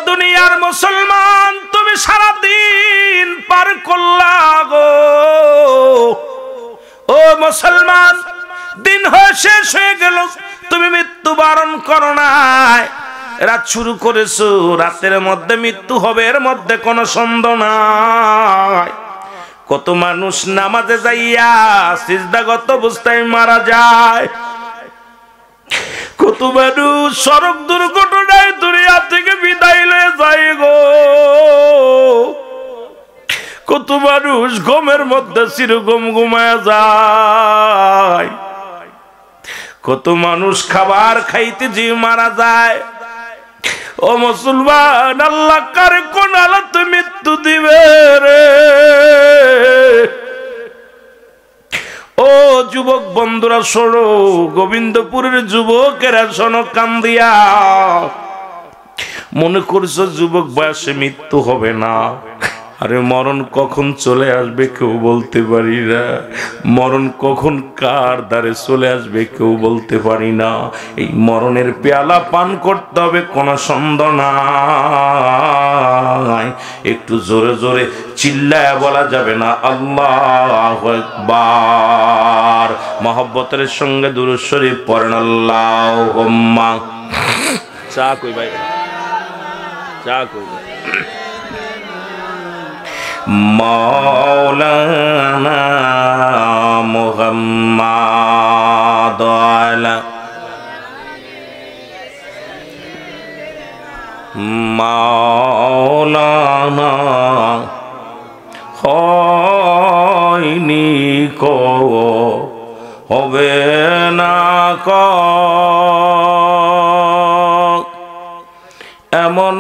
দুনিয়ার মুসলমান, তুমি সারা দিন পার করলা গো। ও মুসলমান, দিন হয়ে শেষ হয়ে গেল, তুমি মৃত্যুবরণ করো নাই। রাত শুরু করেছো, রাতের মধ্যে মৃত্যু হবে, এর মধ্যে কোনো সন্দেহ নাই। কত মানুষ নামাজে যাইয়া সিজদাগত অবস্থায় মারা যায়, কত মানুষ সড়ক দুর্ঘটনায় দুনিয়া থেকে বিদায় লয়ে যায় গো। কত মানুষ ঘুমের মধ্যে চিরঘুম ঘুমায় যায়, কত মানুষ খাবার খাইতে যে মারা যায়। ও মুসলমান, আল্লাহ কারে কোন হালাতে মৃত্যু দিবে রে? ও যুবক বন্ধুরা শোনো, গোবিন্দপুরের যুবকেরা শোনো, কান্দিয়া মনে করছো যুবক বয়সে মৃত্যু হবে না। আরে মরণ কখন চলে আসবে কেউ বলতে পারি না, মরণ কখন কার দ্বারে চলে আসবে কেউ বলতে পারি না। এই মরণের পেয়ালা পান করতে হবে, কোনো সন্দেহ নাই। একটু জোরে জোরে চিল্লায়া বলা যাবে না আল্লাহু আকবার। মহব্বতের সঙ্গে দুরূদ শরীফ পড়েন আল্লাহুম্মা। চা কই ভাই, চা কই ভাই। মাওলানা মুহাম্মাদ আলা মাওলানা হয়নি কো হবে না কো এমন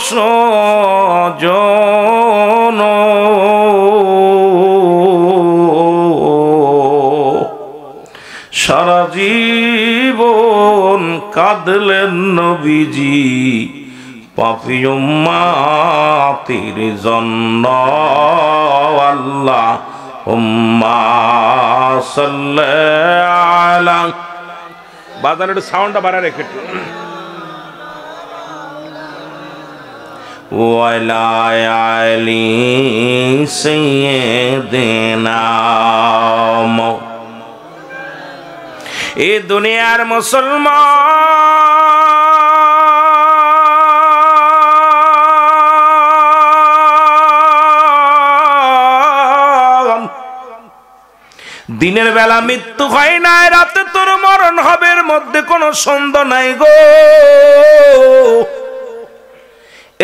সজন সারা জীবন কাঁদলেন নবীজি পাপী উম্মতের জন্য। আল্লাহুম্মা সাল্লি আলা, বাজার একটু সাউন্ডটা বাড়ায় রেখে ওয়ালা আলি সাইয়্যিদিনা। এ দুনিয়ার মুসলমান, দিনের বেলা মৃত্যু হয় না, রাতে তোর মরণ হবে, এর মধ্যে কোনো সন্দেহ নাই গো।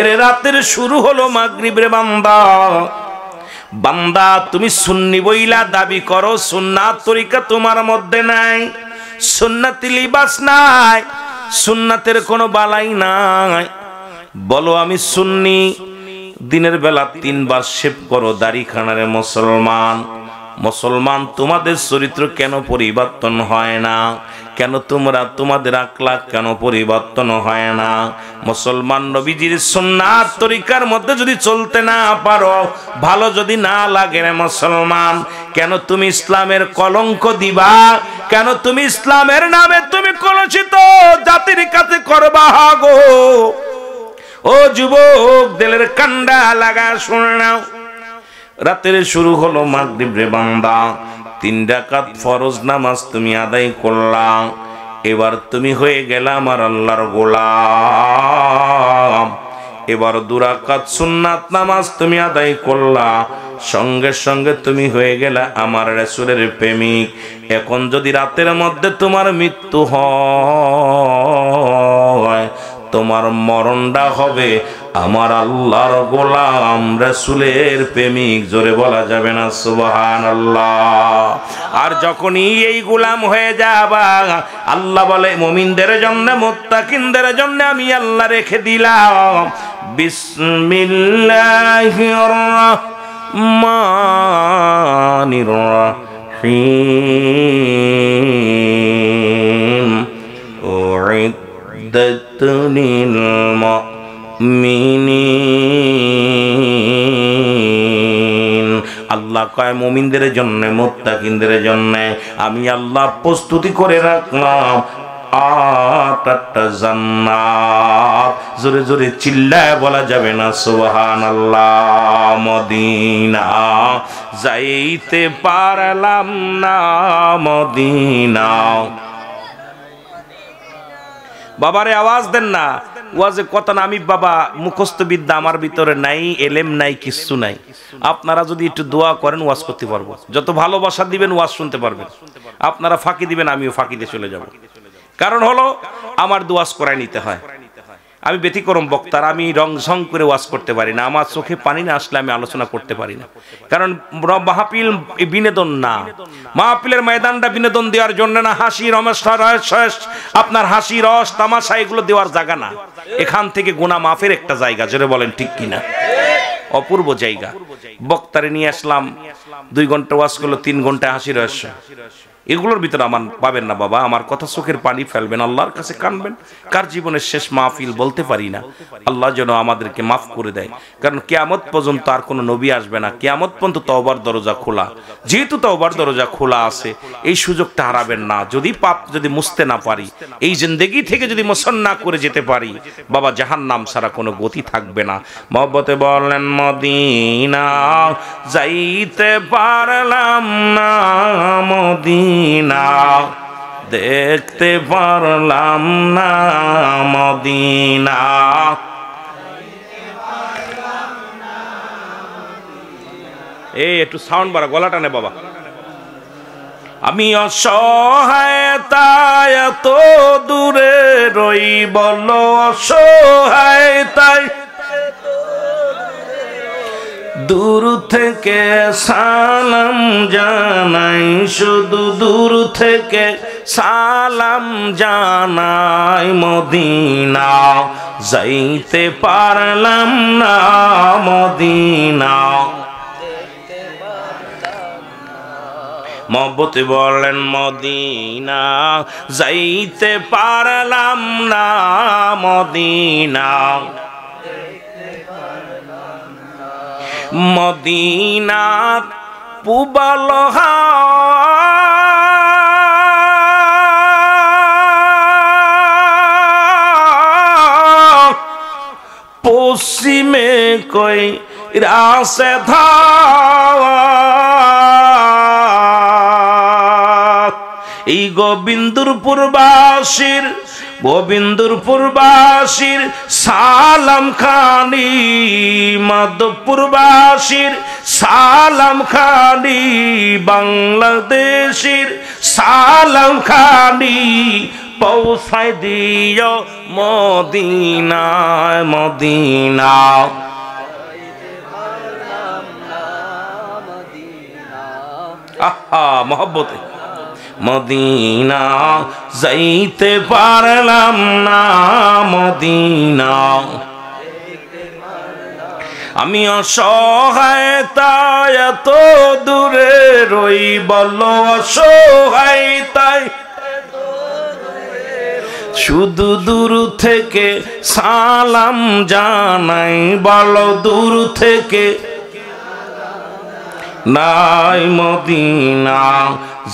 এর রাতের শুরু হলো মাগরিবের। বান্দা বান্দা, তুমি সুন্নি বইলা দাবি করো, সুন্নাত তরিকা তোমার মধ্যে নাই, সুন্নাতি লিবাস নাই, সুন্নাতের কোনো বালাই নাই। বলো আমি সুন্নি, দিনের বেলা 3 বার শেভ করো দাড়ি খানারে মুসলমান। মুসলমান, তোমাদের চরিত্র কেন পরিবর্তন হয় না? কেন তোমরা তোমাদের আখলাক কেন পরিবর্তন হয় না? মুসলমান, নবীজির সুন্নাত তরিকার মধ্যে যদি চলতে না পারো, ভালো যদি না লাগে রে মুসলমান, কেন তুমি ইসলামের কলঙ্ক দিবা? কেন তুমি ইসলামের নামে তুমি কলুষিত জাতির কাছে করবা গো? ও যুবক, দিলের কান্ডা লাগা শুনে নাও। রাতের শুরু হলো মাগরিব রে বান্দা, 3 রাকাত ফরজ নামাজ তুমি আদায় করলা, এবার তুমি হয়ে গেলা আমার আল্লাহর গোলাম। এবার 2 রাকাত সুন্নাত নামাজ তুমি আদায় করলা, সঙ্গে সঙ্গে তুমি হয়ে গেলা আমার রাসূলের প্রেমিক। এখন যদি রাতের মধ্যে তোমার মৃত্যু হয়, তোমার মরণটা হবে আমার আল্লাহর গোলাম রাসূলের প্রেমিক। জোরে বলা যাবে না সুবহানাল্লাহ? আর যখনই এই গোলাম হয়ে যাবা, আল্লাহ বলে মুমিনদের জন্য, মুত্তাকিনদের জন্য আমি আল্লাহ রেখে দিলাম বিসমিল্লাহির রহমানির রহিম উইদ্দাত লিল মুমিনিন। আল্লাহ কয় মুমিনদের জন্য, মুত্তাকিনদের জন্য আমি আল্লাহ প্রস্তুতি করে রাখলাম 8টা জান্নাত। জোরে জোরে চিল্লায় বলা যাবে না সুবহানাল্লাহ। মদিনা যাইতে পারলাম না মদিনা। বাবারে আওয়াজ দেন না, ওয়াজে কথা না। আমি বাবা মুখস্থ বিদ্যা আমার ভিতরে নাই, এলেম নাই, কিচ্ছু নাই। আপনারা যদি একটু দোয়া করেন ওয়াজ করতে পারবো। যত ভালোবাসা দিবেন ওয়াজ শুনতে পারবেন। আপনারা ফাঁকি দিবেন, আমিও ফাঁকিতে চলে যাব। কারণ হলো আমার দোয়াজ করাই নিতে হয়। আমি ব্যতিক্রম বক্তার, আমি রংঝং করে ওয়াজ করতে পারি না। আমার চোখে পানি না আসলে আমি আলোচনা করতে পারি না। কারণ মাহফিল বিনোদন না, মাহফিলের ময়দানটা বিনোদন দেওয়ার জন্য না। হাসি রমেশ আপনার হাসি রস তামাশা এগুলো দেওয়ার জায়গা না। এখান থেকে গুনাহ মাফের একটা জায়গা, জোরে বলেন ঠিক কিনা? অপূর্ব জায়গা। বক্তারে নিয়ে আসলাম, 2 ঘন্টা ওয়াজ করলো, 3 ঘন্টা হাসি রহস্য। এগুলোর ভিতরে আমার পাবেন না বাবা। আমার কথা চোখের পানি ফেলবেন, আল্লাহর কাছে কানবেন। কার জীবনের শেষ মাহফিল বলতে পারি না। আল্লাহ যেন আমাদেরকে মাফ করে দেয়। কারণ কিয়ামত পর্যন্ত আর কোনো নবী আসবে না। কিয়ামত পর্যন্ত তওবার দরজা খোলা। যেহেতু তওবার দরজা খোলা আছে, এই সুযোগটা হারাবেন না। যদি পাপ যদি মুছতে না পারি, এই জিন্দেগি থেকে যদি মোছন না করে যেতে পারি, বাবা জাহান্নাম ছাড়া কোনো গতি থাকবে না। মহব্বতে বললেন মদিনা যাইতে পারলাম না মদিনা, দেখতে পারলাম না মদিনা। এই একটু সাউন্ড বাড়া, গলাটা নে বাবা। আমি অসহায় তাই এত দূরে রই, বলো অসহায় তাই দূর থেকে সালাম জানাই, শুধু দূর থেকে সালাম জানাই। মদিনা যাইতে পারলাম না মদিনা। মহব্বতে বলেন মদিনা যাইতে পারলাম না মদিনা। মদিনার পূবাল পশ্চিমে কই রাসে ধাওয়া, এই গোবিন্দপুরবাসীর সালাম খানি, মাধবপুরবাসীর সালাম খানি, বাংলাদেশের সালাম খানি পৌঁছায় দিও মদিনায় মদিনা। আহা মহব্বতে মদিনা যাইতে পারলাম না মদিনা। আমি অসহায় তাই এত দূরে রই, বলো অসহায় তাই শুধু দূর থেকে সালাম জানাই, বলো দূর থেকে নাই মদিনা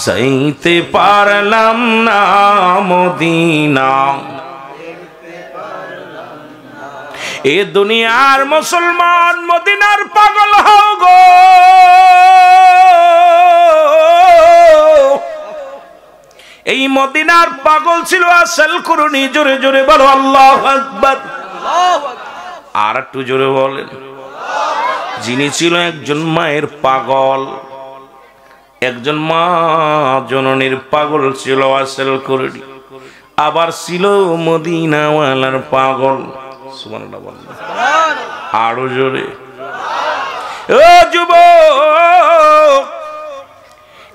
যাইতে পারলাম না মদিনা। এ দুনিয়ার মুসলমান মদিনার পাগল হও গো, এই মদিনার পাগল ছিল আসল করুনি। জোরে জোরে বলো আল্লাহু আকবার। আর একটু জোরে বলেন। যিনি ছিল একজন মায়ের পাগল, একজন মা জননীর পাগল ছিল আসল করুনি, আবার ছিল মদিনাওয়ালার পাগল। সুবহানাল্লাহ বলেন আরো জোরে। ও যুবক,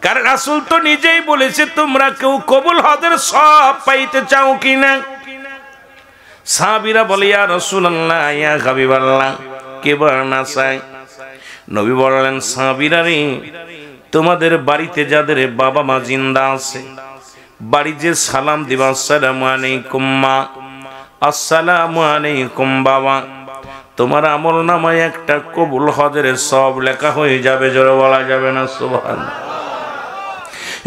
কারণ রাসূল তো নিজেই বলেছে তোমরা কেউ কবুল হজের সব পাইতে চাও কিনা। সাহাবীরা বলে ইয়া রাসূলুল্লাহ ইয়া হাবিবাল্লাহ, কে না চায়? নবী বললেন সাহাবীরা রে, তোমাদের বাড়িতে যাদের বাবা মা জিন্দা আছে, বাড়ি যে সালাম দিবা আসসালামু আলাইকুম মা, আসসালামু আলাইকুম বাবা, তোমার আমল নামায় একটা কবুল হজের সব লেখা হয়ে যাবে। জোরে বলা যাবে না সুবহানাল্লাহ।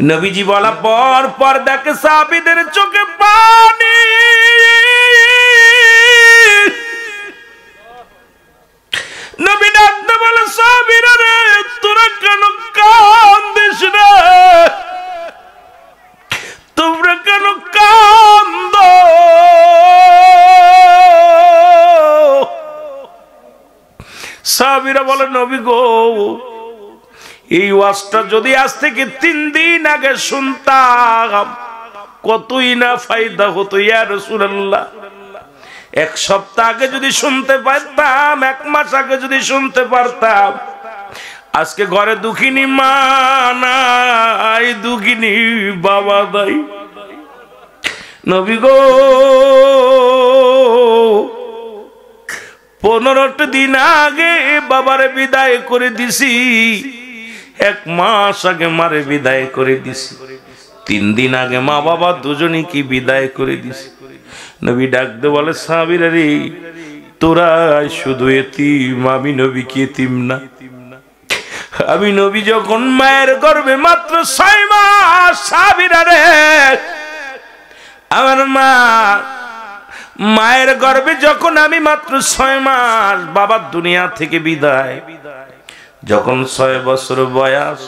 নবীজি বলা পর পর দেখে সাহাবীদের চোখে পানি। সাহাবীরা বলে নবী গো, এই ওয়াজটা যদি আজ থেকে 3 দিন আগে শুনতাম কতই না ফায়দা হতো ইয়া রাসূলুল্লাহ। 1 সপ্তাহ আগে যদি শুনতে পারতাম, 1 মাস আগে যদি শুনতে পারতাম, আজকে ঘরে দুঃখিনী মা নাই, দুঃখিনী বাবা নাই। নবী গো 15টা দিন আগে বাবারে বিদায় করে দিছি, 1 মাস আগে মারে বিদায় করে দিছি, 3 দিন আগে মা বাবা দুজনই কি বিদায় করে দিছি। নবী ডাকতে বলে সাহাবীরা রে, তোরা শুধু এতিম, আমি নবী কি এতিম না? আমি নবী যখন মায়ের গর্ভে মাত্র 6 মাস, সাহাবীরা রে আমার মা মায়ের গর্ভে যখন আমি মাত্র 6 মাস, বাবার দুনিয়া থেকে বিদায়, যখন 6 বছর বয়স,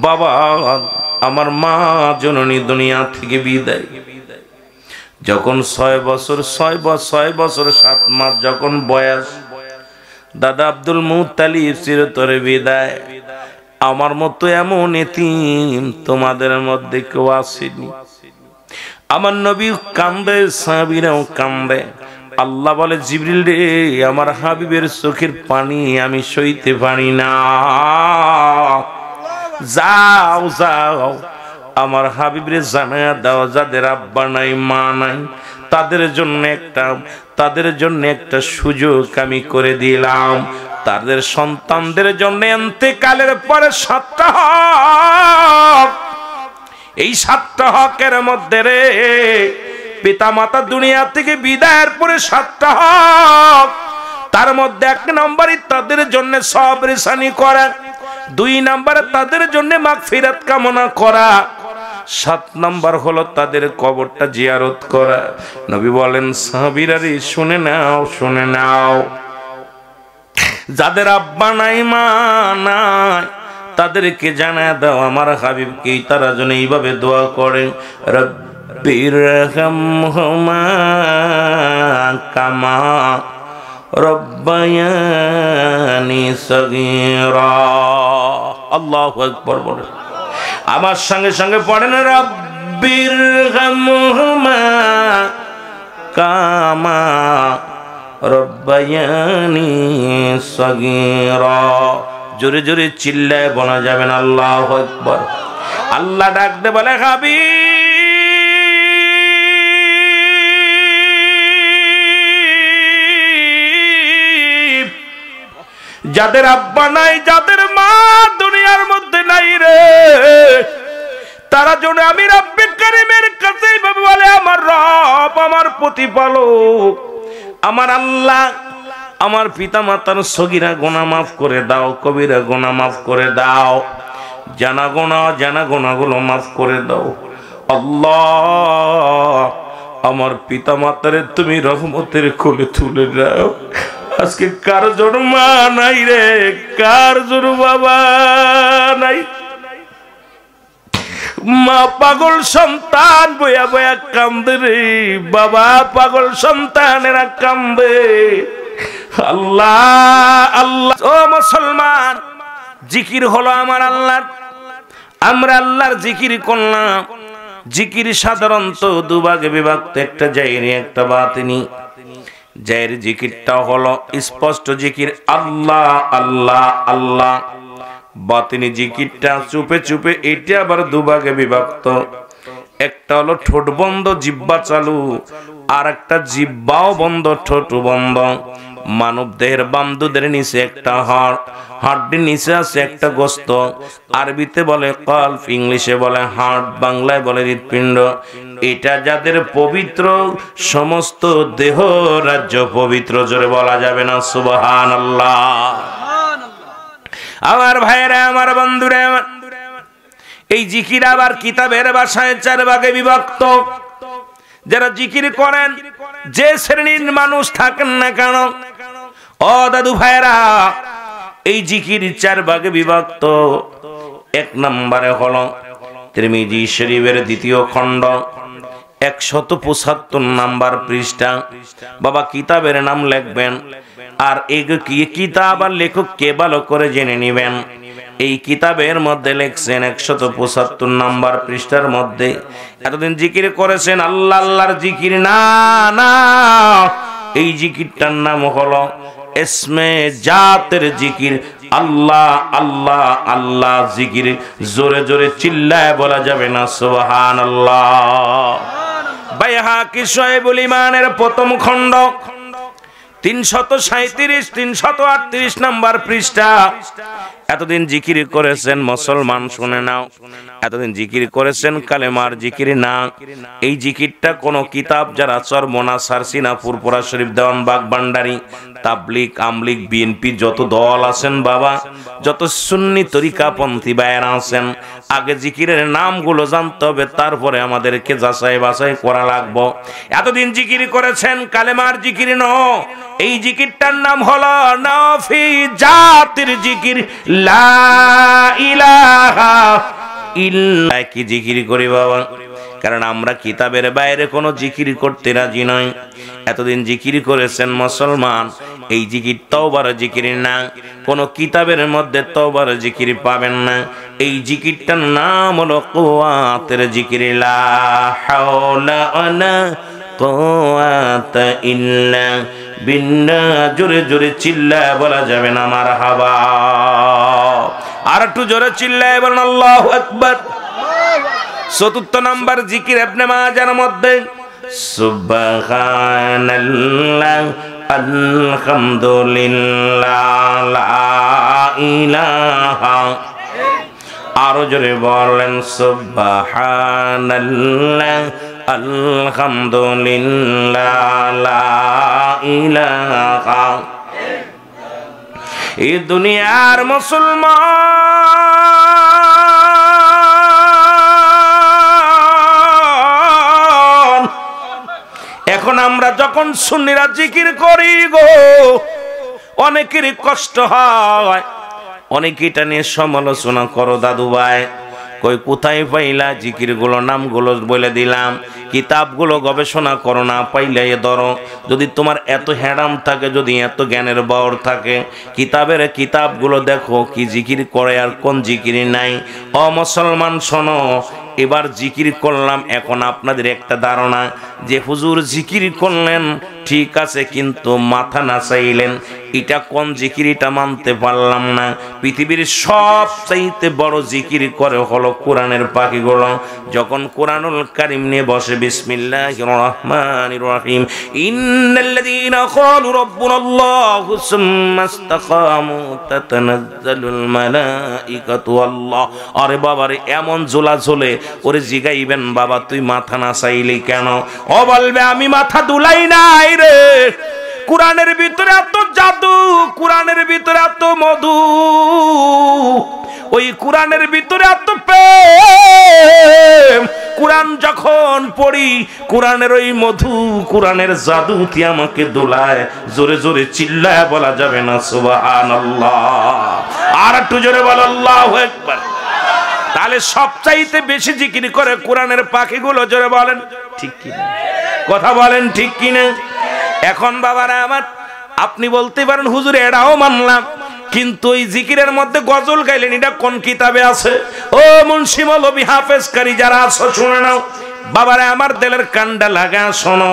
বাবা আমার মা জননী দুনিয়া থেকে বিদায়, যখন 6 বছর 7 মাস যখন বয়স, দাদা আব্দুল মুত্তালিব চিরতরে বিদায়। আমার মতো এমন এতিম তোমাদের মধ্যে কেউ আসেনি। আমার নবী কান্দে, সাহাবীরাও কান্দে। আল্লাহ বলে জিবরিল রে, আমার হাবিবের চোখের পানি আমি সইতে পারি না, যাও যাও আমার হাবিবরে জানায়া দাও, যাদের আব্বা নাই মা নাই তাদের জন্য একটা সুযোগ আমি করে দিলাম। তাদের সন্তানদের জন্য ইন্তেকালের পরে 7টা হক, এই 7টা হকের মধ্যে রে পিতা মাতা দুনিয়া থেকে বিদায়ের পরে 7টা হক, তার মধ্যে 1 নম্বরই তাদের জন্য সবরেশানি করা, 2 নম্বরে তাদের জন্য মাগফিরাত কামনা করা, 7 নম্বর হলো তাদের কবরটা জিয়ারত করা। নবী বলেন সাহাবীরা রে শুনে নাও, যাদের আব্বা নাই মা নাই তাদেরকে জানায় দাও আমার হাবিবকে তারা যেন এইভাবে দোয়া করে, রব্বিরহামহুমা কামা রব্বায়ানি সগীরা। আল্লাহু আকবার বলে আমার সঙ্গে সঙ্গে পড়েন, রব্বিরহামহুমা কামা রব্বায়ানি সগীরা। জোরে জোরে চিল্লায় বলা যাবে না আল্লাহু আকবার। আল্লাহ ডাকতে বলে হাবিব, যাদের আব্বা নাই, যাদের মা দুনিয়ার মধ্যে নাই রে, তারা যেন আমি রব্বে কারীমের কাছে এইভাবে বলে, আমার রব, আমার প্রতিপালক, আমার আল্লাহ, আমার পিতা মাতার সগীরা গুনাহ মাফ করে দাও, কবিরা গুনাহ মাফ করে দাও, জানা গুনাহগুলো মাফ করে দাও। আল্লাহ আমার পিতা মাতারে তুমি রহমতের কোলে তুলে দাও। আজকে কার জন্য মা নাই রে, কার জন্য বাবা নাই, মা পাগল সন্তান বয়া বয়া কান্দে রে, বাবা পাগল সন্তানেরা কান্দে। আল্লাহ আল্লাহ ও মুসলমান, জিকির হলো আমার আল্লাহর, আমরা আল্লাহর জিকির করলাম। জিকির সাধারণত 2 ভাগে বিভক্ত, একটা জাহেরি একটা বাতিনি। জাহেরি জিকিরটা হলো স্পষ্ট জিকির আল্লাহ আল্লাহ আল্লাহ, বাতিনি জিকিরটা চুপে চুপে, এটা আবার 2 ভাগে বিভক্ত। একটা হলো ঠোঁট বন্ধ জিহ্বা চালু, আর একটা জিহ্বাও বন্ধ ঠোঁট বন্ধ। মানব দেহের বামদুদের নিচে একটা হাড়টির নিচে আছে একটা গোস্ত, আরবিতে বলে কলব, ইংলিশে বলে হার্ট, বাংলায় বলে হৃৎপিণ্ড। এটা যাদের পবিত্র, সমস্ত দেহ রাজ্য পবিত্র, জোরে বলা যাবে না সুবহানাল্লাহ। আমার ভাইরা, আমার বন্ধুরা, এই জিকির আবার কিতাবের ভাষায় 4 ভাগে বিভক্ত। যারা জিকির করেন, যে শ্রেণীর মানুষ থাকেন না কেন, ও দাদু ভাইরা, এই জিকির 4 ভাগে বিভক্ত। 1 নম্বরে হলো তিরমিজি শরীফের 2য় খণ্ড, 175 নাম্বার পৃষ্ঠা। বাবা কিতাবের নাম লিখবেন, আর এই কিতাব আর লেখক কে ভালো করে জেনে নেবেন। এই কিতাবের মধ্যে লিখছেন 175 নাম্বার পৃষ্ঠার মধ্যে, এতদিন জিকির করেছেন আল্লাহ আল্লাহর জিকির না, না, এই জিকিরটার নাম হলো ইসমে জাতের জিকির। আল্লাহ আল্লাহ আল্লাহ জিকির, জোরে জোরে চিল্লায় বলা যাবে না সুবহানাল্লাহ। বাইহাকি শোয়েবুল ঈমানের প্রথম খণ্ড 337 338 নাম্বার পৃষ্ঠা। এতদিন জিকির করেছেন মুসলমান, শুনে নাও, এতদিন জিকির করেছেন কালেমার জিকির না। এই জিকিরটা কোন কিতাব যারা চরমোনা সারসিনা ফুরপুরা শরীফ দেওয়ানবাগ ভান্ডারী তাবলিগ আমলিগ বিএনপি যত দল আছেন বাবা, যত সুন্নি তরিকাপন্থী ভাইয়েরা আছেন, আগে জিকিরের নামগুলো জানতে হবে, তারপরে আমাদেরকে যাচাই বাছাই করা লাগবে। এতদিন জিকির করেছেন কালেমার জিকির ন, এই জিকিরটার নাম হলো নাফি জাতির জিকির, লা ইলাহা ইল্লা। কি জিকির করি বাবা, কারণ আমরা কিতাবের বাইরে কোনো জিকির করতে রাজি নই। এতদিন জিকির করেছেন মুসলমান, এই জিকির তওবার জিকির না, কোন কিতাবের মধ্যে তওবার জিকির পাবেন না। এই জিকিরটার নাম হলো কুওয়াতের জিকির, লা হাওলা ওয়ালা কুওয়াতা ইল্লা বিল্লাহ। জোরে জোরে চিল্লায় বলা যাবে না মারহাবা, আর একটু জোরে চিল্লায় বলেন আল্লাহু আকবার। ৪র্থ নাম্বার জিকির ইবনে মাজার মধ্যে সুবহানাল্লাহ আলহামদুলিল্লাহ লা ইলাহা, আরো জোরে বলেন সুবহানাল্লাহ আলহামদুলিল্লাহ লা ইলাহা। এই দুনিয়ার মুসলমান, এখন আমরা যখন সুন্নিরা জিকির করি গো, অনেকেরই কষ্ট হয়, অনেকে এটা নিয়ে সমালোচনা করো দাদু ভাই, কই কোথায় পাইলা জিকির গুলো, নামগুলো বলে দিলাম, কিতাবগুলো গবেষণা করো না, পাইলে এ ধরো। যদি তোমার এত হ্যাডাম থাকে, যদি এত জ্ঞানের বাওর থাকে, কিতাবের কিতাবগুলো দেখো কি জিকির করে আর কোন জিকির নাই। ও মুসলমান শোনো, এবার জিকির করলাম, এখন আপনাদের একটা ধারণা যে হুজুর জিকির করলেন ঠিক আছে, কিন্তু মাথা নাচাইলেন, এটা কোন জিকির এটা মানতে পারলাম না। পৃথিবীর সবচাইতে বড় জিকির করে হলো কোরআনের পাখিগুলো। যখন কোরআনুল কারীম নিয়ে বসে বিসমিল্লাহির রহমানির রহিম, ইন্নাল্লাযীনা ক্বালু রাব্বুনাল্লাহু সুম্মা ইসতাকামু তাতানাজ্জালুল মালাইকাতু আল্লাহ। আরে বাবারে, এমন জোলা ঝোলে ওরে জিগাইবেন বাবা তুই মাথা নাচাইলি কেন? ও বলবে আমি মাথা দুলাই নাই রে, কোরআনের ভিতরে এত জাদু, কোরআনের ভিতরে এত মধু, ওই কোরআনের ভিতরে এত প্রেম, কোরআন যখন পড়ি কোরআনের ওই মধু, কোরআনের জাদুতে আমাকে দোলায়। জোরে জোরে চিল্লায় বলা যাবে না সুবহানাল্লাহ, আর একটু জোরে বল আল্লাহু আকবার। তাহলে সবচাইতে বেশি জিকির করে কোরআনের পাখিগুলো, জোরে বলেন ঠিক কিনা, কথা বলেন ঠিক কিনা। এখন বাবারা আমার, আপনি বলতে পারেন হুজুর এটাও মানলাম, কিন্তু ওই জিকিরের মধ্যে গজল গাইলেন, এটা কোন কিতাবে আছে? ও মুন্সি মৌলভী হাফেজকারী যারা আছো শুনে নাও বাবারা আমার, দিলের কান্ডা লাগা শোনো।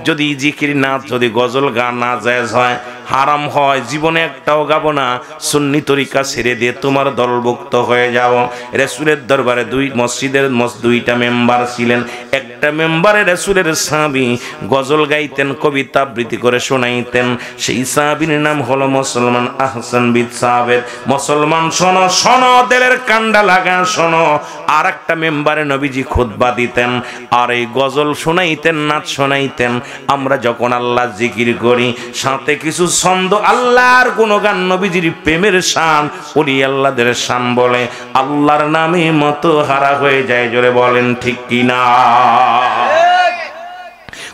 যদি জিকির না, যদি গজল গান না জায়েজ হয়, হারাম হয়, জীবনে একটাও গাবো না, সুন্নি তরিকা ছেড়ে দিয়ে তোমার দলভুক্ত হয়ে যাব। রাসূলের দরবারে মসজিদের দুইটা মেম্বার ছিলেন, একটা মেম্বারে রাসূলের সাহাবী গজল গাইতেন, কবিতা আবৃত্তি করে শোনাইতেন, সেই সাহাবীর নাম হলো মুসলমান আহসান বিন সাবের। মুসলমান শোনো শোনো, দিলের কান্ডা লাগা শোনো, আর একটা মেম্বারে নবীজি খুতবা দিতেন, আর এই গজল শোনাইতেন, নাচ শোনাইতেন। আমরা যখন আল্লাহ জিকির করি, সাথে কিছু ছন্দ আল্লাহর গুণগান, নবীজির প্রেমের শান, ওলি আল্লাহদের শান বলে, আল্লাহর নামে মতো হারা হয়ে যায়। জোরে বলেন ঠিক কিনা।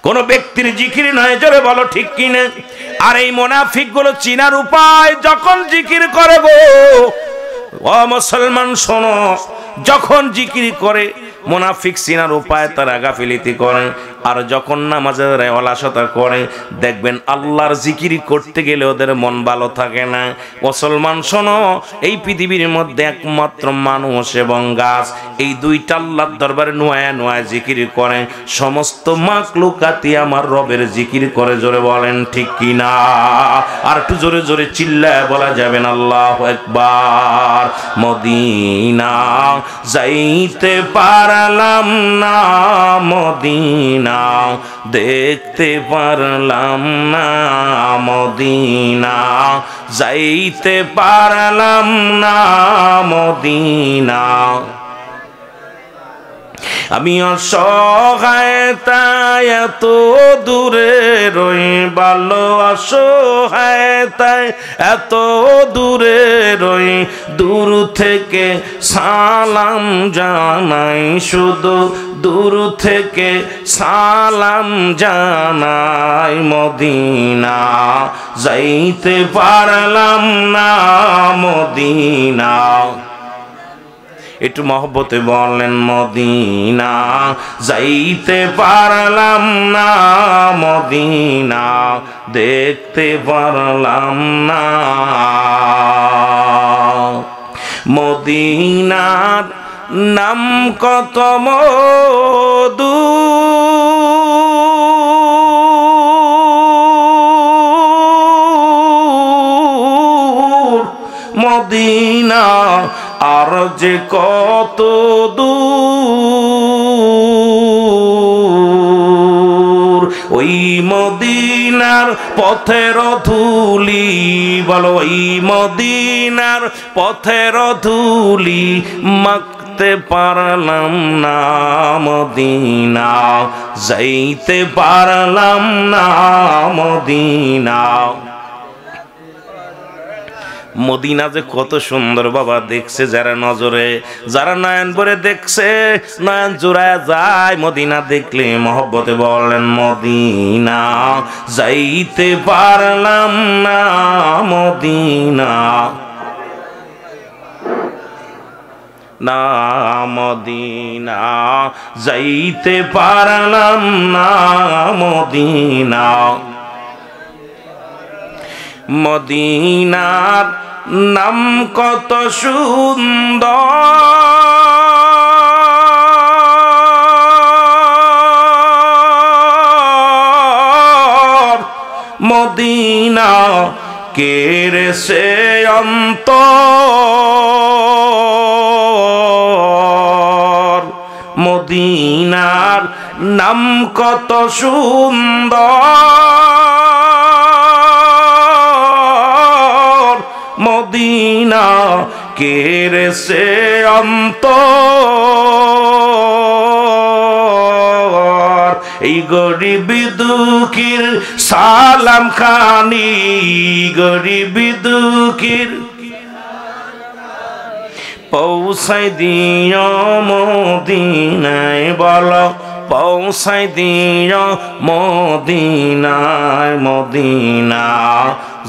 কোন ব্যক্তির জিকির নয়, জোরে বলো ঠিক কিনা। আর এই মুনাফিক গুলো চিনার উপায়, যখন জিকির করে গো ও মুসলমান শোনো, যখন জিকির করে মুনাফিক চিনার উপায় তারা গাফিলতি করে। আর যখন নামাজের অলসতা করে দেখবেন আল্লাহর জিকির করতে গেলে ওদের মন ভালো থাকে না। মুসলমান শোনো, এই পৃথিবীর মধ্যে একমাত্র মানুষ এবং গাছ, এই দুইটা আল্লাহর দরবারে নোয়া নোয়া জিকির করে। সমস্ত মাখলুকাতি আমার রবের জিকির করে। জোরে বলেন ঠিক কিনা? আর একটু জোরে জোরে চিল্লায় বলা যাবেন আল্লাহু আকবার। মদিনা যাইতে পারলাম না, মদিনা দেখতে পারলাম না, মদিনা যাইতে পারলাম না, মদিনা। আমি অসহায় তাই এত দূরে রই, ভালো অসহায় তাই এত দূরে রই, দূর থেকে সালাম জানাই, শুধু দূর থেকে সালাম জানাই, মদিনা যাইতে পারলাম না, মদিনা। একটু মহব্বতে বলেন মদিনা যাইতে পারলাম না, মদিনা দেখতে পারলাম না। মদিনার নাম কত মধু, মদিনা আর যে কত দূর, ওই মদিনার পথের ধুলি, বলো ওই মদিনার পথের ধুলি মাখতে পারলাম না, মদিনা যাইতে পারলাম না, মদিনা। মদিনা যে কত সুন্দর বাবা, দেখছে যারা নজরে, যারা নয়ন ভরে দেখছে, নয়ন জোড়ায় যায় মদিনা দেখলে। মহব্বতে বলেন মদিনা যাইতে পারলাম না, মদিনা না, মদিনা যাইতে পারলাম না, মদিনা। মদিনার নাম কত সুন্দর, মদিনা কেড়ে সে অন্তর, মদিনার নাম কত সুন্দর, মদিনা কেড়ে সে অন্তর। এই গরিব দুঃখীর সালাম খানি, গরিব দুঃখীর পৌঁছাই দিও মদিনায়, বলো পৌঁছাই দিও মদিনায়, মদিনা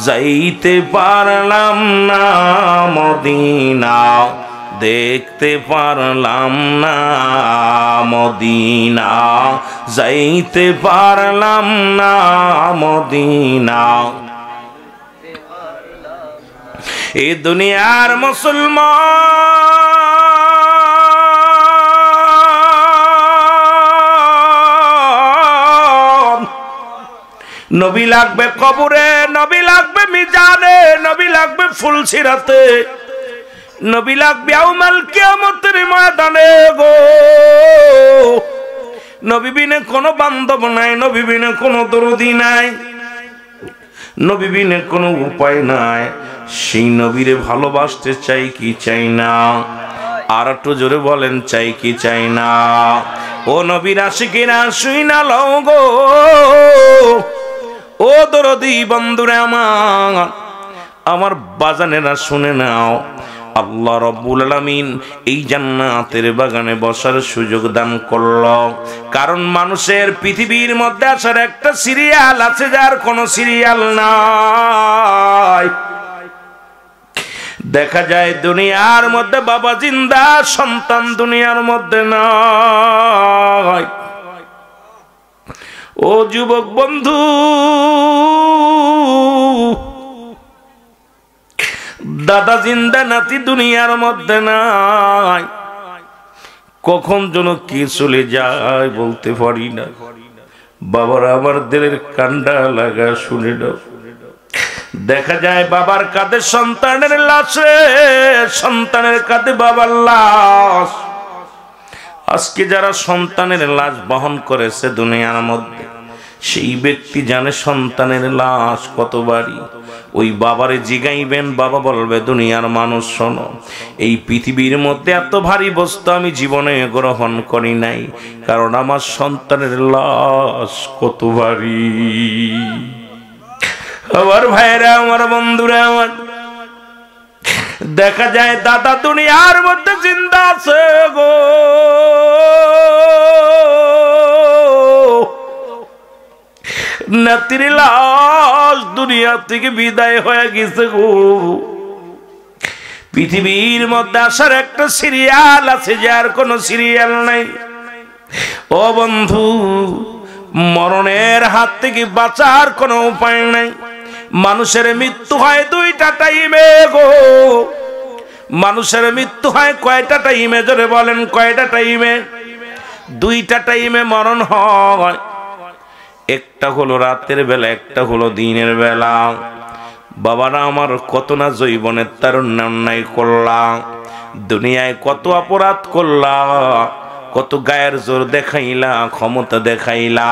যাইতে পারলাম না, মদিনা দেখতে পারলাম না, মদিনা যাইতে পারলাম না, মদিনা। এ দুনিয়ার মুসলমান নবী লাগবে কবরে, নবী লাগবে মিজানে, নবী লাগবে ফুলসিরাতে, নবী লাগবে ইয়াউমাল কিয়ামতের ময়দানে গো। নবী বিনে কোনো বান্ধব নাই, নবী বিনে কোনো দরদি নাই, নবী বিনে কোনো উপায় নাই। সেই নবীরে ভালোবাসতে চাই কি চাই না? আর একটু জোরে বলেন চাই কি চাই না? ও নবীর আশিকিনা শুই না লও গো, ও দরদি বন্ধুরে আমার বাজানেরা শুনে নাও। আল্লাহ রাব্বুল আলামিন এই জান্নাতের বাগানে বসার সুযোগ দান করল, কারণ মানুষের পৃথিবীর মধ্যে আসার একটা সিরিয়াল আছে, যার কোনো সিরিয়াল নাই। দেখা যায় দুনিয়ার মধ্যে বাবা জিন্দা, সন্তান দুনিয়ার মধ্যে নাই। ও যুবক বন্ধু, দাদা জিন্দা, নাতি দুনিয়ার মধ্যে নাই। কখন যেন কি চলে যায় বলতে পারি না। বাবার আমার দিলের কান্ডা লাগা শুনে দাও। দেখা যায় বাবার কাঁধে সন্তানের লাশ, সন্তানের কাঁধে বাবার লাশ। আজকে যারা সন্তানের লাশ বহন করেছে দুনিয়ার মধ্যে, সেই ব্যক্তি জানে সন্তানের লাশ কত ভারী। ওই বাবারে জিগাইবেন, বাবা বলবে দুনিয়ার মানুষ শোনো, এই পৃথিবীর মধ্যে এত ভারী বস্তু আমি জীবনে গ্রহণ করি নাই, কারণ আমার সন্তানের লাশ কত ভারী। আমার ভাইরা, আমার বন্ধুরা, আমার দেখা যায় দাদা দুনিয়ার মধ্যে জিন্দা আছে গো, নাতির লাশ দুনিয়া থেকে বিদায় হয়ে গেছে গো। পৃথিবীর মধ্যে আসার একটা সিরিয়াল আছে, যার কোনো সিরিয়াল নাই। ও বন্ধু, মরণের হাত থেকে বাঁচার কোনো উপায় নাই। মানুষের মৃত্যু হয় দুইটা টাইমে গো। মানুষের মৃত্যু হয় কয়টা টাইমে? জোরে বলেন, কয়টা টাইমে? দুইটা টাইমে মরণ হয়। একটা হলো রাতের বেলা, একটা হলো দিনের বেলা। বাবারা আমার, কত না যৌবনের তারুণ্য অন্যায় করলাম, দুনিয়ায় কত অপরাধ করলাম, কত গায়ের জোর দেখাইলা, ক্ষমতা দেখাইলা।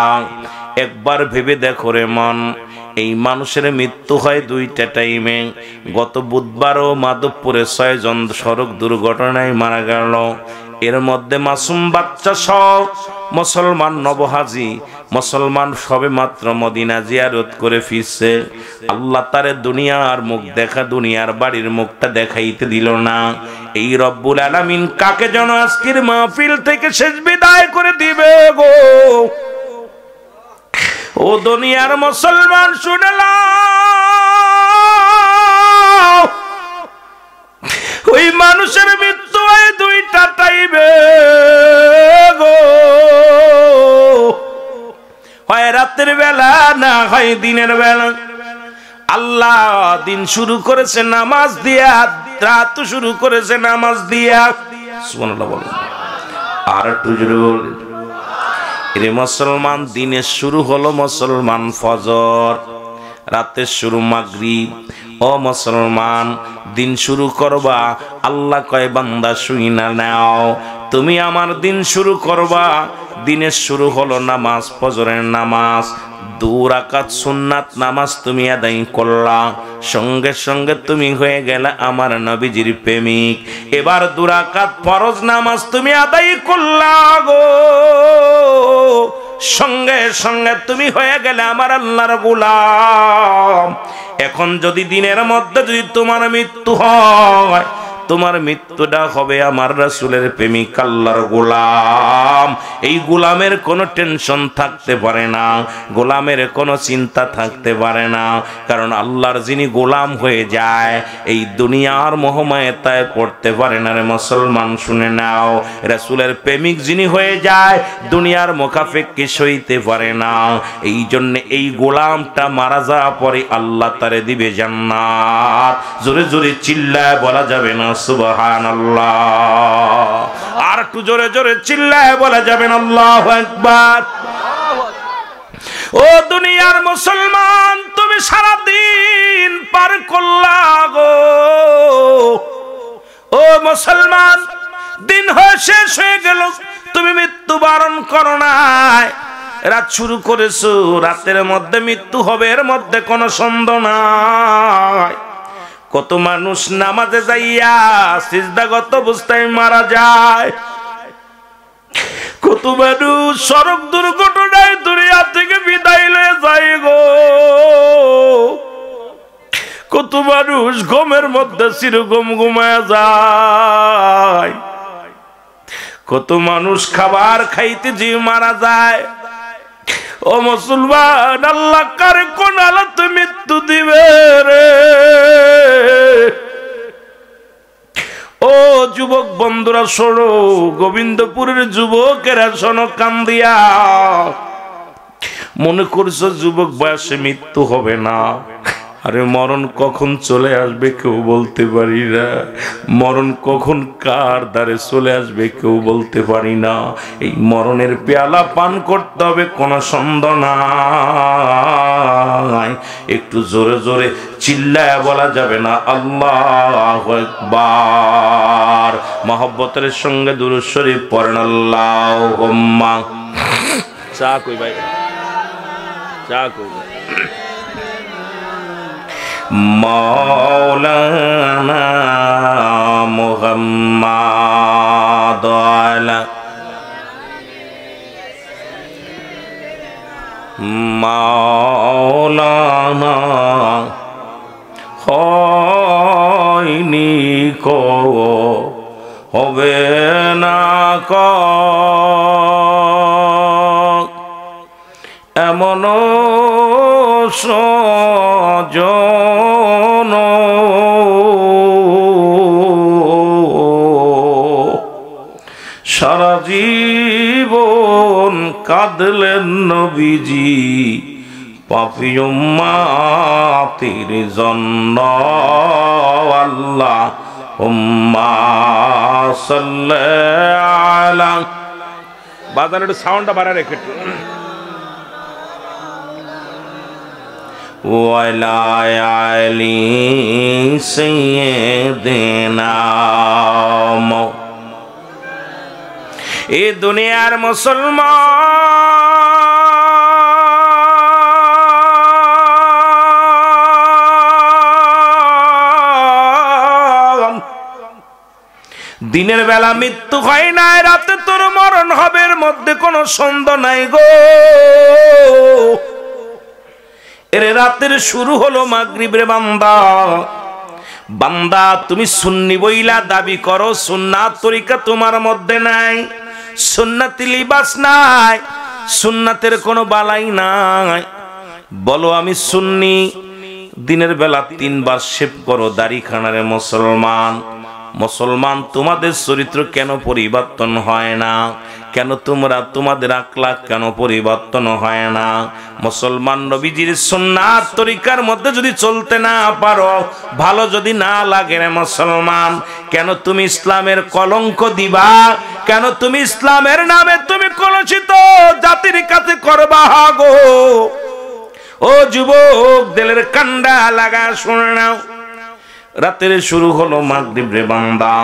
একবার ভেবে দেখো রে মন, এই মানুষের মৃত্যু হয় দুইটা টাইমে। গত বুধবারও মাধবপুরে 6 জন সড়ক দুর্ঘটনায় মারা গেল। এর মধ্যে মাসুম বাচ্চা সব মুসলমান নবহাজি, মুসলমান সবে মাত্র মদিনা জিয়ারত করে ফিরছে। আল্লাহ তারে দুনিয়ার মুখ দেখা, দুনিয়ার বাড়ির মুখটা দেখাইতে দিল না। এই রব্বুল আলামিন কাকে যেন আজকের মাহফিল থেকে শেষ বিদায় করে দিবে গো। ও দুনিয়ার মুসলমান শুনলাম, ওই মানুষের মৃত্যু হয় দুইটা টাইমে গো, হয় রাতের বেলা, না হয় দিনের বেলা। আল্লাহ দিন শুরু করেছে নামাজ দিয়া, রাত শুরু করেছে নামাজ দিয়া। সুবহানাল্লাহ বলেন, আর একটু জোরে বলেন। এরে মুসলমান, দিনের শুরু হলো মুসলমান ফজর, রাতের শুরু মাগরিব। ও মুসলমান, দিন শুরু করবা, আল্লাহ কয় বান্দা শুই না নাও, তুমি আমার দিন শুরু করবা। দিনের শুরু হলো নামাজ, ফজরের নামাজ। 2 রাকাত সুন্নাত নামাজ তুমি আদায় করলা, সঙ্গে সঙ্গে তুমি হয়ে গেলে আমার নবীজির প্রেমিক। এবার 2 রাকাত ফরজ নামাজ তুমি আদায় করলা গো, সঙ্গে সঙ্গে তুমি হয়ে গেলে আমার আল্লাহর গোলাম। এখন যদি দিনের মধ্যে যদি তোমার মৃত্যু হয়, তোমার মৃত্যুটা হবে আমার রাসূলের প্রেমিক, আল্লাহর গোলাম। এই গোলামের কোনো টেনশন থাকতে পারে না, গোলামের কোনো চিন্তা থাকতে পারে না, কারণ আল্লাহর যিনি গোলাম হয়ে যায়, এই দুনিয়ার মোহমায়ায় পড়তে পারে না রে মুসলমান। শুনে নাও, রাসূলের প্রেমিক যিনি হয়ে যায়, দুনিয়ার মুখাপেক্ষী সইতে পারে না। এই জন্য এই গোলামটা মারা যাওয়ার পরে আল্লাহ তারে দিবে জান্নাত। জোরে জোরে চিল্লায় বলা যাবে না সুবহানাল্লাহ? আর একটু জোরে জোরে চিল্লায় বলা যাবে না আল্লাহু আকবার? ও দুনিয়ার মুসলমান, তুমি সারা দিন পার করলা গো। ও মুসলমান, দিন হয়ে শেষ হয়ে গেল, তুমি মৃত্যুবরণ করো নাই। রাত শুরু করেছো, রাতের মধ্যে মৃত্যু হবে, এর মধ্যে কোনো সন্দেহ নাই। কত মানুষ নামাজে যাইয়া সিজদাগত অবস্থায় মারা যায়, কত মানুষ সড়ক দুর্ঘটনায় দুনিয়া থেকে বিদায় লয়ে যায় গো, কত মানুষ ঘুমের মধ্যে চিরঘুম ঘুমায় যায়, কত মানুষ খাবার খাইতে যে মারা যায়। ও মুসলমান, আল্লাহ কারে কোন আলাতে মৃত্যু দিবে রে? যুবক বন্ধুরা শোনো, গোবিন্দপুরের যুবকেরা শোনো কান দিয়া। মনে করছো যুবক বয়সে মৃত্যু হবে না, আরে মরণ কখন চলে আসবে কেউ বলতে পারি না। মরণ কখন কার দ্বারে চলে আসবে কেউ বলতে পারি না। এই মরণের পেয়ালা পান করতে হবে, কোনো সন্দেহ নাই। একটু জোরে জোরে চিল্লায় বলা যাবে না আল্লাহু আকবার। মহব্বতের সঙ্গে দুরূদ শরীফ পড়েন আল্লাহুম্মা। চা কই ভাই, চা কই ভাই। মাওলানা মুহাম্মাদ আলা মাওলানা হয়নি কো হবে না কো এমন সজন সারা জীবন কাঁদলেন নবীজি পাপী উম্মতের জন্য। আল্লাহুম্মা সাল্লি আলা, বাজারের সাউন্ডটা বাড়া রেখে ওয়ালা আলি সাইয়্যিদিনা। এ দুনিয়ার মুসলমান, দিনের বেলা মৃত্যু হয় না, রাতে তোর মরণ হবে, এর মধ্যে কোনো সন্দেহ নাই গো। এর রাতের শুরু হলো মাগরিব রে বান্দা। বান্দা তুমি সুন্নি বইলা দাবি করো, সুন্নাত তরিকা তোমার মধ্যে নাই, সুন্নতি লিবাস নাই, সুন্নাতের কোনো বালাই নাই। বলো আমি সুন্নি, দিনের বেলা 3 বার শেভ করো দাড়ি খানারে মুসলমান। মুসলমান তোমাদের চরিত্র কেন পরিবর্তন হয় না? কেন তোমাদের আখলাক কেন পরিবর্তন হয় না? মুসলমান নবীজির সুন্নাত তরিকার মধ্যে যদি চলতে না পারো, ভালো যদি না লাগে রে মুসলমান, কেন তুমি ইসলামের কলঙ্ক দিবা? কেন তুমি ইসলামের নামে তুমি কলঙ্কিত জাতির কাছে করবা গো? ও যুবক, দিলের কান্ডা লাগা শুনে নাও। রাতের শুরু হলো মাগরিব রে বান্দা,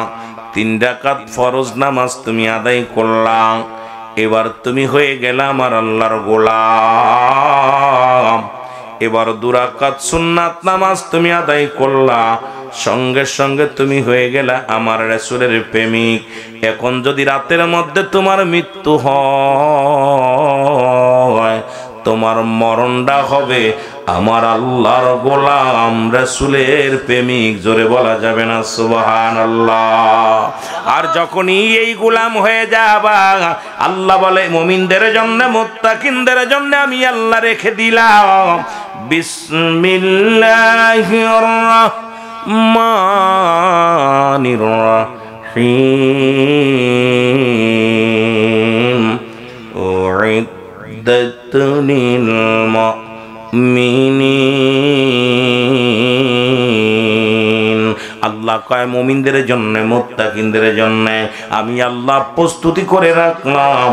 3 রাকাত ফরজ নামাজ তুমি আদায় করলা। এবার তুমি হয়ে গেলা আমার আল্লাহর গোলাম। এবার 2 রাকাত সুন্নাত নামাজ তুমি আদায় করলা, সঙ্গে সঙ্গে তুমি হয়ে গেলা আমার রাসূলের প্রেমিক। এখন যদি রাতের মধ্যে তোমার মৃত্যু হয়, তোমার মরণটা হবে আমার আল্লাহর গোলাম রাসূলের প্রেমিক। জোরে বলা যাবে না সুবহানাল্লাহ। আর যখনই এই গোলাম হয়ে যাবা, আল্লাহ বলে মুমিনদের জন্য মুত্তাকিনদের জন্য আমি আল্লাহ রেখে দিলাম বিসমিল্লাহির রহমানির রহিম উইদ্দাতুল মুমিনিন। আল্লাহ কয় মুমিনদের জন্য মুত্তাকিনদের জন্য আমি আল্লাহ প্রস্তুতি করে রাখলাম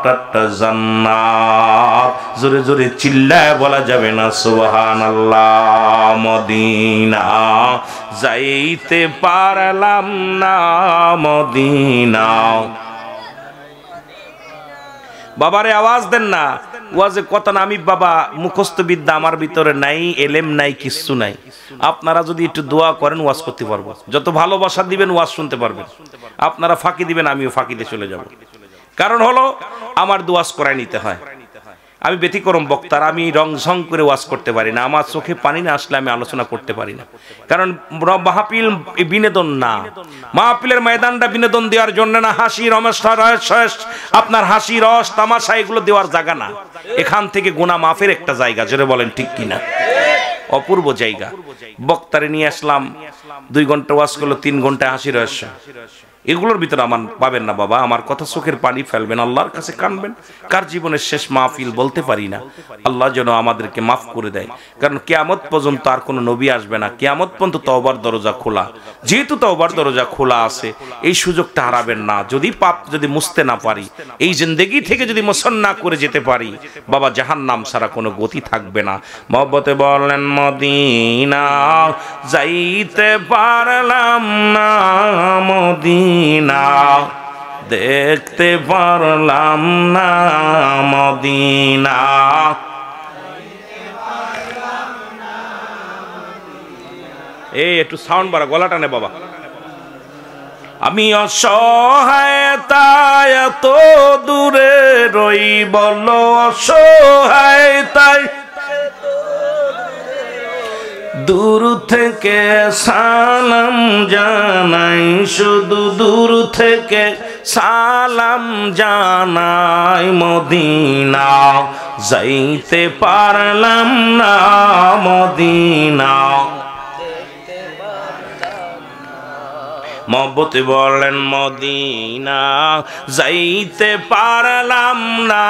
8টা জান্নাত। জোরে জোরে চিল্লায় বলা যাবে না সুবহানাল্লাহ। মদিনা যাইতে পারলাম না, মদিনা। বাবারে আওয়াজ দেন না, ওয়াজে কথা না। আমি বাবা মুখস্থ বিদ্যা আমার ভিতরে নাই, এলেম নাই, কিচ্ছু নাই। আপনারা যদি একটু দোয়া করেন ওয়াজ করতে পারবো। যত ভালোবাসা দিবেন ওয়াজ শুনতে পারবেন। আপনারা ফাঁকি দিবেন, আমিও ফাঁকিতে চলে যাব। কারণ হলো আমার দোয়াজ করায় নিতে হয়। আমি ব্যতিক্রম বক্তার, আমি রংঝং করে ওয়াজ করতে পারি না। আমার চোখে পানি না আসলে আমি আলোচনা করতে পারি না। কারণ মাহফিল বিনোদন না, মাহফিলের ময়দানটা বিনোদন দেওয়ার জন্য না। হাসি রমেশ আপনার হাসি রস তামাশা এগুলো দেওয়ার জায়গা না। এখান থেকে গুনাহ মাফের একটা জায়গা। জোরে বলেন ঠিক কিনা? অপূর্ব জায়গা। বক্তারে নিয়ে আসলাম, 2 ঘন্টা ওয়াজ করলো, 3 ঘন্টা হাসি রহস্য। এগুলোর ভিতরে আমার পাবেন না বাবা, আমার কথা চোখের পানি ফেলবেন, আল্লাহর কাছে কানবেন। কার জীবনের শেষ মাহফিল বলতে পারি না, আল্লাহ যেন আমাদেরকে মাফ করে দেয়। কারণ কিয়ামত পর্যন্ত আর কোনো নবী আসবে না, কিয়ামত পর্যন্ত তওবার দরজা খোলা। যেহেতু তওবার দরজা খোলা আছে, এই সুযোগটা হারাবেন না। যদি পাপ যদি মুছতে না পারি, এই জিন্দেগি থেকে যদি মোছন না করে যেতে পারি, বাবা জাহান্নাম ছাড়া কোনো গতি থাকবে না। মহব্বতে বলেন মদিনা যাইতে পারলাম না, মদিনা দেখতে পারলাম না, মদিনা। এই একটু সাউন্ড বাড়া, গলাটা নে বাবা। আমি অসহায় তাই এত দূরে রই, বলো অসহায় তাই দূর থেকে সালাম জানাই, শুধু দূর থেকে সালাম জানাই, মদিনা যাইতে পারলাম না, মদিনা। মহব্বতে বলেন মদিনা যাইতে পারলাম না,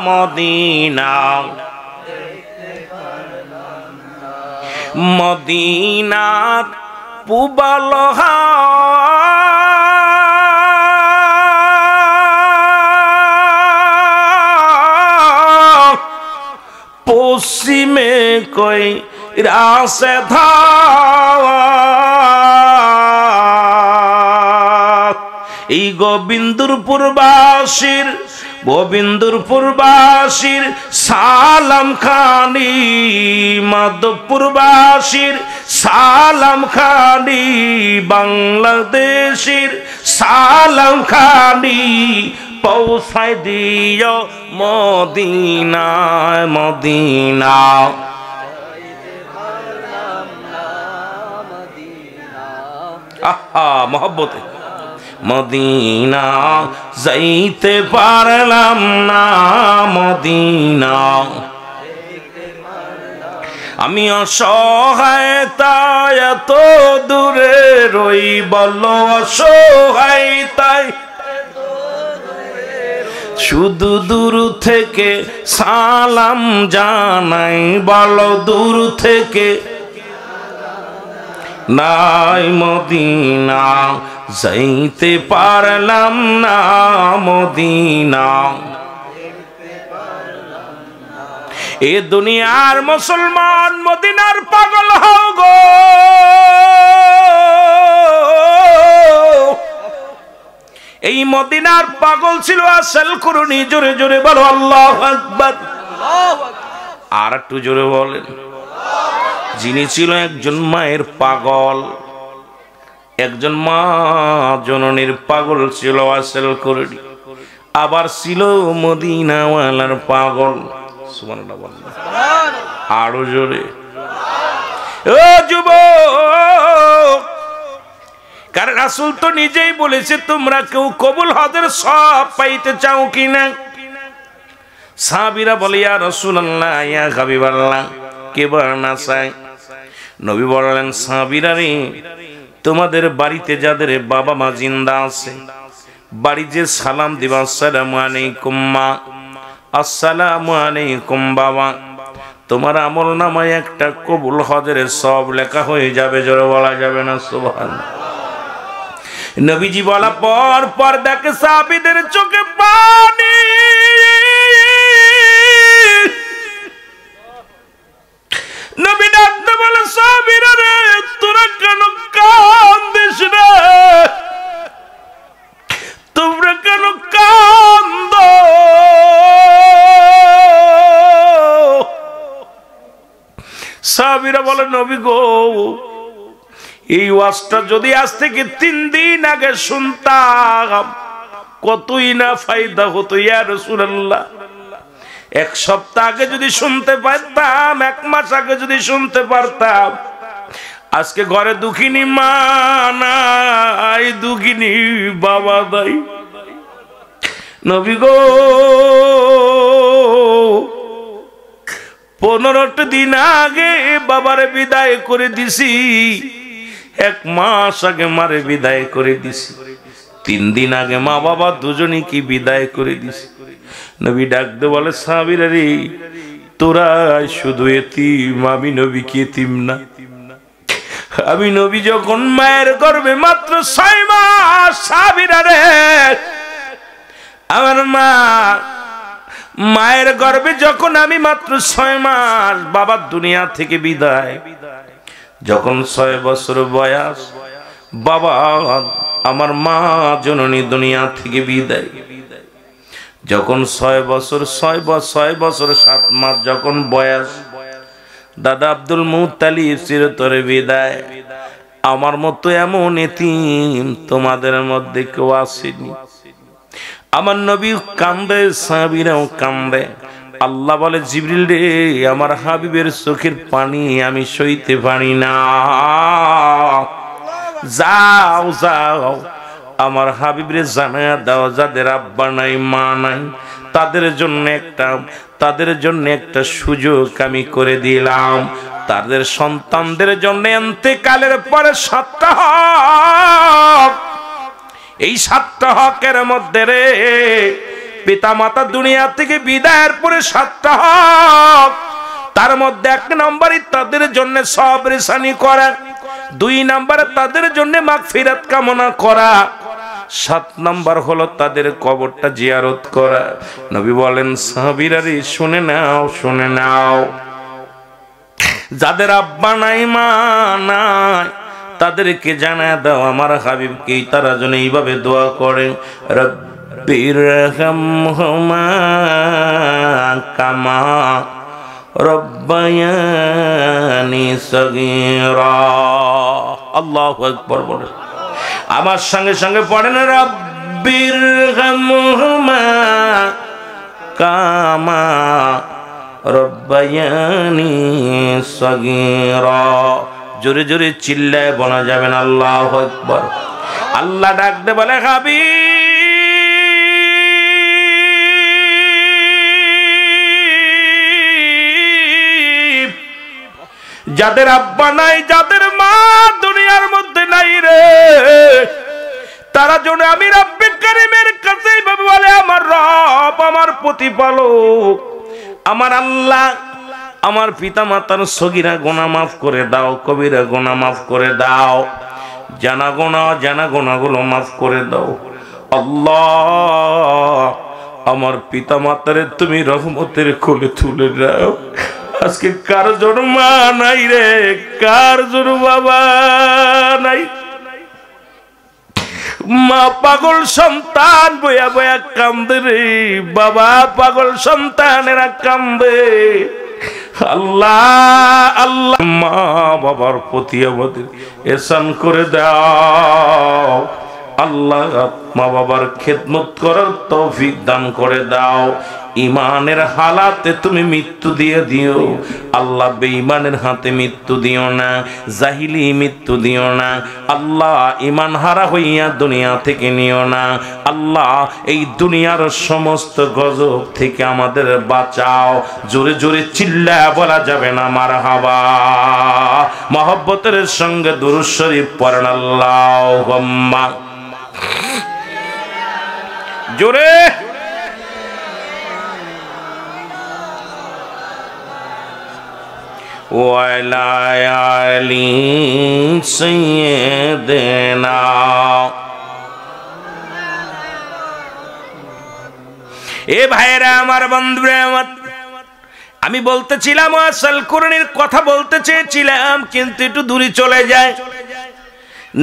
মদিনা। মদিনার পূবাল পশ্চিমে কই রাসে ধাওয়া, এই গোবিন্দপুরবাসীর গোবিন্দপুরবাসীর সালাম খানি, মাধবপুরবাসীর সালাম খানি, বাংলাদেশের সালাম খানি পৌঁছায় দিও মদিনায়, মদিনা। আহা মহব্বতে মদিনা যাইতে পারলাম না, মদিনা। আমি অসহায় তাই এত দূরে রই, বলো অসহায় তাই শুধু দূর থেকে সালাম জানাই, বলো দূর থেকে নাই, মদিনা যাইতে পারলাম না, মদিনা। এ দুনিয়ার মুসলমান মদিনার পাগল হও গো, এই মদিনার পাগল ছিল আসল করুনি। জোরে জোরে বলো আল্লাহু আকবার। আর একটু জোরে বলেন। যিনি ছিল একজন মায়ের পাগল, একজন মা জননীর পাগল ছিল আসল করুনি, আবার ছিল মদিনাওয়ালার পাগল। সুবহানাল্লাহ বলেন আরো জোরে। ও যুবক, কারণ রাসূল তো নিজেই বলেছে তোমরা কেউ কবুল হজের সব পাইতে চাও কিনা। সাহাবীরা বলে ইয়া রাসূলুল্লাহ, ইয়া হাবিবাল্লাহ, কে না চায়? নবী বললেন সাহাবীরা রে, তোমাদের বাড়িতে যাদের বাবা মা জিন্দা আছে, বাড়ি যে সালাম দিবা আসসালামু আলাইকুম মা, আসসালামু আলাইকুম বাবা, তোমার আমল নামায় একটা কবুল হজের সব লেখা হয়ে যাবে। জোরে বলা যাবে না সুবহানাল্লাহ। নবীজি বলা পর পর দেখে সাহাবীদের চোখে পানি। নবী ডাকতে বলে সাহাবীরা রে, তোরা কেন কান্দিস রে? তোমরা কেন কান্দ? সাহাবীরা বলে নবী গো, এই ওয়াজটা যদি আজ থেকে 3 দিন আগে শুনতাম কতই না ফায়দা হতো ইয়া রাসূলুল্লাহ। 1 সপ্তাহ আগে যদি শুনতে পারতাম, 1 মাস আগে যদি শুনতে পারতাম, আজকে ঘরে দুঃখিনী মা নাই, দুঃখিনী বাবা নাই। নবী গো, 15টা দিন আগে বাবারে বিদায় করে দিছি, 1 মাস আগে মারে বিদায় করে দিছি, 3 দিন আগে মা বাবা দুজনই কি বিদায় করে দিছি। নবী ডাকতে বলে সাহাবীরা রে, তোরা শুধু এতিম, আমি নবী কি এতিম না? আমি নবী যখন মায়ের গর্ভে মাত্র 6 মাস, সাহাবীরা রে আমার মা মায়ের গর্ভে যখন আমি মাত্র 6 মাস, বাবার দুনিয়া থেকে বিদায়, যখন 6 বছর বয়স, বাবা আমার মা জননী দুনিয়া থেকে বিদায়, যখন 6 বছর 7 মাস যখন বয়স, দাদা আব্দুল মুত্তালিব চিরতরে বিদায়। আমার মতো এমন এতিম তোমাদের মধ্যে কেউ আসেনি। আমার নবী কান্দে, সাহাবীরাও কান্দে। আল্লাহ বলে জিবরিল রে, আমার হাবিবের চোখের পানি আমি সইতে পারি না, যাও যাও আমার হাবিবরে জানায়া দাও, যাদের আব্বা নাই মা নাই তাদের জন্য একটা সুযোগ আমি করে দিলাম। তাদের সন্তানদের জন্য ইন্তেকালের পরে 7টা হক, এই 7টা হকের মধ্যে রে পিতা মাতা দুনিয়া থেকে বিদায়ের পরে 7টা হক, তার মধ্যে 1 নম্বরই তাদের জন্য সবরেসানি করা, 2 নম্বরে তাদের জন্য মাগফিরাত কামনা করা, 7 নম্বর হলো তাদের কবরটা জিয়ারত করা। নবী বলেন সাহাবীরা রে, শুনে নাও, যাদের আব্বা নাই মা নাই তাদেরকে জানায় দাও আমার হাবিবকে তারা যেন এইভাবে দোয়া করে, রব্বিরহামহুমা কামা রব্বায়ানি সগীরা। আল্লাহু আকবার বলে আমার সঙ্গে সঙ্গে পড়েন, রব্বিরহামহুমা কামা রব্বায়ানি সগীরা। জোরে জোরে চিল্লায় বলা যাবেন আল্লাহু আকবার। আল্লাহ ডাকতে বলে হাবিব, যাদের আব্বা নাই, যাদের মা দুনিয়ার মধ্যে নাই রে, তারা জন্য আমি রব্বে কারীমের কাছে এইভাবে বলে, আমার রব, আমার প্রতিপালক, আমার আল্লাহ, আমার পিতা মাতার সগীরা গুনাহ মাফ করে দাও, কবিরা গুনাহ মাফ করে দাও, জানা গুনাহগুলো মাফ করে দাও। আল্লাহ, আমার পিতা মাতারে তুমি রহমতের কোলে তুলে দাও। আজকে কার জন্য মা নাই রে, কার জন্য বাবা নাই, মা পাগল সন্তান বয়া বয়া কান্দে রে, বাবা পাগল সন্তানেরা কান্দে। আল্লাহ আল্লাহ, মা বাবার প্রতি আমাদের এহসান করে দাও। আল্লাহ, মা বাবার খেদমত করার তৌফিক দান করে দাও। ইমানের হালাতে তুমি মৃত্যু দিয়ে দিও আল্লাহ, বেঈমানের হাতে মৃত্যু দিও না, জাহিলি মৃত্যু দিও না আল্লাহ, ইমান হারা হইয়া দুনিয়া থেকে নিও না আল্লাহ। এই দুনিয়ার সমস্ত গজব থেকে আমাদের বাঁচাও। জোরে জোরে চিল্লায়া বলা যাবে না মারহাবা। মহব্বতের সঙ্গে দুরূদ শরীফ পড়েন আল্লাহুম্মা। জোরে ওয়ালা আলি সাইয়্যিদিনা। এ ভাইরা আমার, বন্ধুরা আমার, আমি বলতেছিলাম আসল কোরআনের কথা বলতে চেয়েছিলাম, কিন্তু একটু দূরে চলে যায়।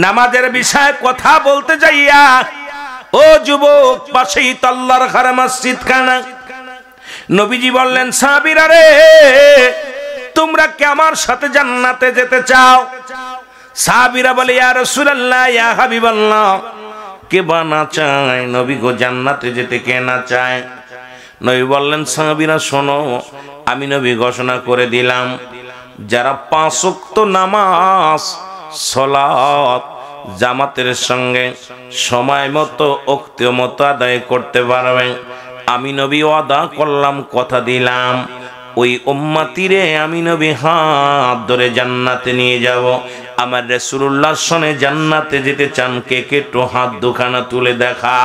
নামাজের বিষয়ে কথা বলতে যাইয়া, ও যুবক, পাশেই তো আল্লাহর ঘর মসজিদ খানা। নবীজি বললেন সাহাবীরা রে, তোমরা কি আমার সাথে জান্নাতে যেতে চাও? সাহাবীরা বলে ইয়া রাসূলুল্লাহ, ইয়া হাবিবাল্লাহ, কে বা না চায় নবী গো, জান্নাতে যেতে কে না চায়? নবী বললেন সাহাবীরা শোনো, আমি নবী ঘোষণা করে দিলাম, যারা 5 ওয়াক্ত নামাজ সালাত জামাতের সঙ্গে সময় মতো ওক্ত মতো আদায় করতে পারবে, আমি নবী ওয়াদা করলাম, কথা দিলাম, ওই উম্মতিরে আমি নবী হাত ধরে জান্নাতে নিয়ে যাব। আমার রাসূলুল্লাহর সনে জান্নাতে যেতে চান কে কে? একটু হাত দুখানা তুলে দেখা।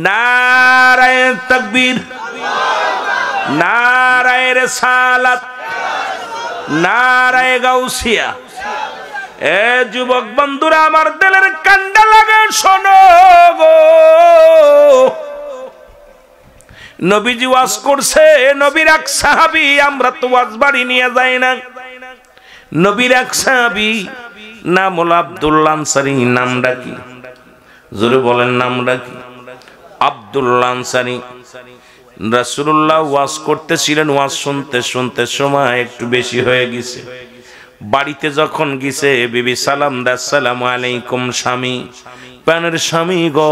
নারায়ে তাকবীর, নারায়ে রিসালাত, নারায়ে গাউসিয়া। এ যুবক বন্ধুরা, আমার দিলের কান্ডা লাগে, শোনো গো। নবীজি ওয়াজ করছে, নবীর এক সাহাবী, আমরা তো ওয়াজ বাড়ি নিয়ে যাই না। নবীর এক সাহাবী নাম হলো আব্দুল্লাহ আনসারী। নামটা কি? জোরে বলেন, নামটা কি? আব্দুল্লাহ আনসারী। রাসূলুল্লাহ ওয়াজ করতেছিলেন, ওয়াজ শুনতে শুনতে সময় একটু বেশি হয়ে গেছে। বাড়িতে যখন গেছে, বিবি সালাম দা, আসসালামু আলাইকুম স্বামী, প্রাণের স্বামী গো।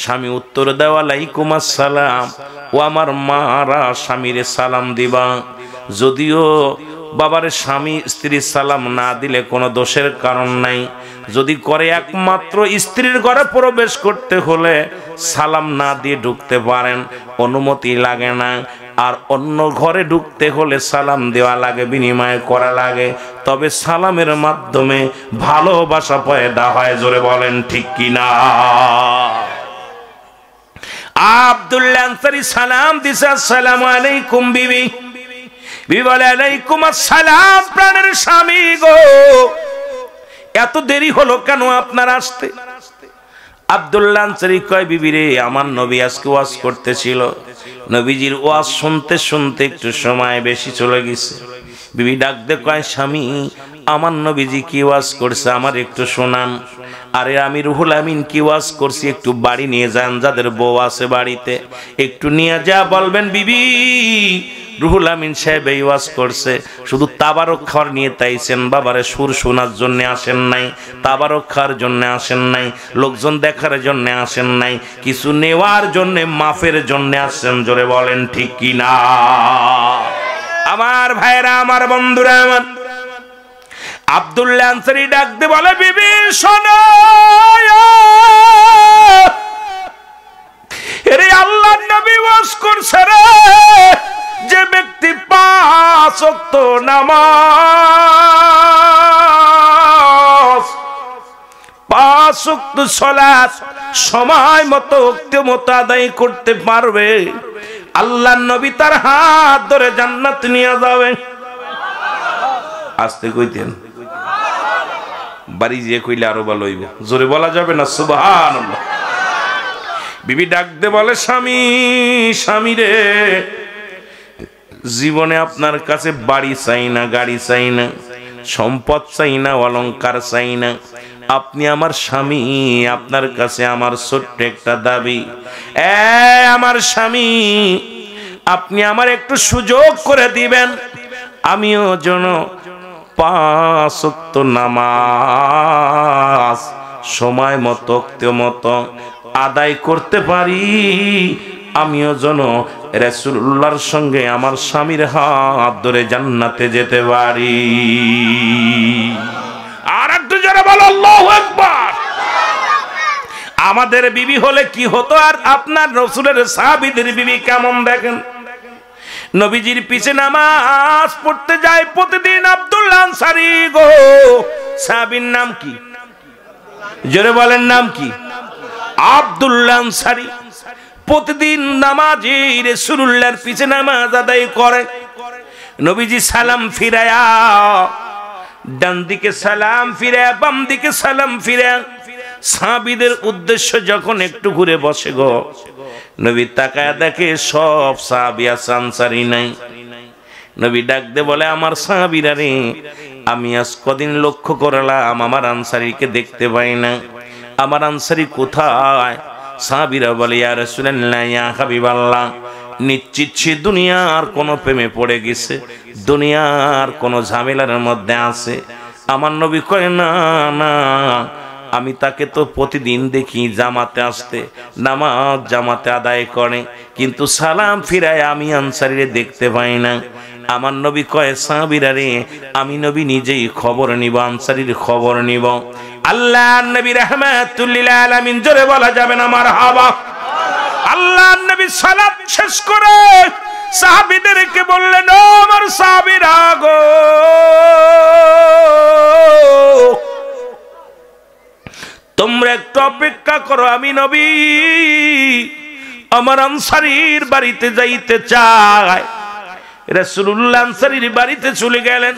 স্বামী উত্তর দেওয়া, আলাইকুম আসসালাম। ও আমার মারা স্বামীরে সালাম দিবা। যদিও বাবার স্বামী স্ত্রী সালাম না দিলে কোনো দোষের কারণ নাই, যদি করে একমাত্র স্ত্রীর ঘরে প্রবেশ করতে হলে সালাম না দিয়ে ঢুকতে পারেন, অনুমতি লাগে না। আর অন্য ঘরে ঢুকতে হলে সালাম দেওয়া লাগে, বিনিময় করা লাগে। তবে সালামের মাধ্যমে ভালোবাসা পয়দা হয়। জোরে বলেন ঠিক কিনা? আব্দুল্লাহ আনসারী সালাম দিছে, আসসালামু আলাইকুম বিবি। বিবি বলে, আলাইকুম আসসালাম প্রাণের স্বামী গো, এত দেরি হলো কেন আপনার আসতে? আব্দুল্লাহ আনসারী কয়, বিবি রে, আমার নবী আজকে ওয়াজ করতেছিল, নবীজির ওয়াজ শুনতে শুনতে একটু সময় বেশি চলে গেছে। বিবি ডাক দে কয়, স্বামী আমার নবীজি কি ওয়াজ করছে আমার একটু শোনান। আরে আমি রুহুল আমিন কি ওয়াজ করছি একটু বাড়ি নিয়ে যান, যাদের বউ আছে বাড়িতে একটু নিয়ে যা বলবেন, বিবি রুহুল আমিন সাহেব এই ওয়াজ করছে। শুধু তাবারক খাওয়ার নিয়ে তাইছেন, বাবারে সুর শোনার জন্য আসেন নাই, তাবারক খাওয়ার জন্য আসেন নাই, লোকজন দেখার জন্য আসেন নাই, কিছু নেওয়ার জন্য, মাফের জন্য আসছেন। জোরে বলেন ঠিক কিনা? আমার ভাইরা, আমার বন্ধুরা, আমার আব্দুল্লাহ আনসারী ডাক দিয়ে বলে, বিবি শোনো, এরে আল্লাহর নবী ওয়াজ করছে রে, যে ব্যক্তি 5 ওয়াক্ত নামাজ, 5 ওয়াক্ত সালাত সময় মতো ওয়াক্ত মতো আদায় করতে পারবে, আল্লাহর নবী তার হাত ধরে জান্নাত নিয়ে যাবে। আস্তে কইতেন, বাড়ি যে কইলে আরো ভালো হইব। জোরে বলা যাবে না? সুবহানাল্লাহ। বিবি ডাক দে বলে, স্বামী, স্বামী রে, জীবনে আপনার কাছে বাড়ি চাই না, গাড়ি চাই না, সম্পদ চাই না, অলংকার চাই না, আপনি আমার স্বামী। আপনার কাছে আমার ছোট্ট একটা দাবি, আমার স্বামী, আপনি আমার একটু সুযোগ করে দিবেন, আমিও যেন 5 ওয়াক্ত নামাজ সময় মতো মতো আদায় করতে পারি, আমিও যেন রাসূলুল্লাহর সঙ্গে আমার স্বামীর হাত ধরে জান্নাতে যেতে পারি। আর একটু জোরে বলো আল্লাহু আকবার। আমাদের বিবি হলে কি হতো, আর আপনার রাসূলের সাহাবীদের বিবি কেমন দেখেন। নবীজির পিছে নামাজ পড়তে যায় প্রতিদিন আব্দুল্লাহ আনসারী গো। সাহাবীর নাম কি? জোরে বলেন, নাম কি? আব্দুল্লাহ আনসারী। প্রতিদিন নামাজি রাসূলুল্লাহর পিছে নামাজ আদায় করে। নবীজি সালাম ফিরায়া, ডান দিকে সালাম ফিরায়া, বাম দিকে সালাম ফিরায়া সাহাবীদের উদ্দেশ্য যখন একটু ঘুরে বসে গো, নবী তাকায় দেখে সব সাহাবী আনসারী নাই। নবী ডাক দে বলে, আমার সাহাবীরা রে, আমি আজ কদিন লক্ষ্য করলাম আমার আনসারীকে দেখতে পাই না, আমার আনসারী কোথায়? সাহাবীরা বলে, ইয়া রাসূলুল্লাহ, ইয়া হাবিবাল্লাহ, নিশ্চিত সে দুনিয়ার কোন প্রেমে পড়ে গেছে, দুনিয়ার কোন ঝামেলার মধ্যে আছে। আমার নবী কয়, না না, আমি তাকে তো প্রতিদিন দেখি জামাতে আসতে, নামাজ জামাতে আদায় করে, কিন্তু সালাম ফিরায় আমি আনসারীরে দেখতে পাই না। আমার নবী কয়, সাহাবীরা রে, আমি নবী নিজেই খবর নিব, আনসারীর খবর নিব। আল্লাহর নবী রাহমাতুল লিল আলামিন, জোরে বলা যাবে না মারহাবা। আল্লাহর নবী সালাত শেষ করে সাহাবীদেরকে বললেন, ও আমার সাহাবীরা গো, তোমরা একটু অপেক্ষা করো, আমি নবী আমার আনসারীর বাড়িতে যাইতে চাই। রাসূলুল্লাহ আনসারীর বাড়িতে চলে গেলেন,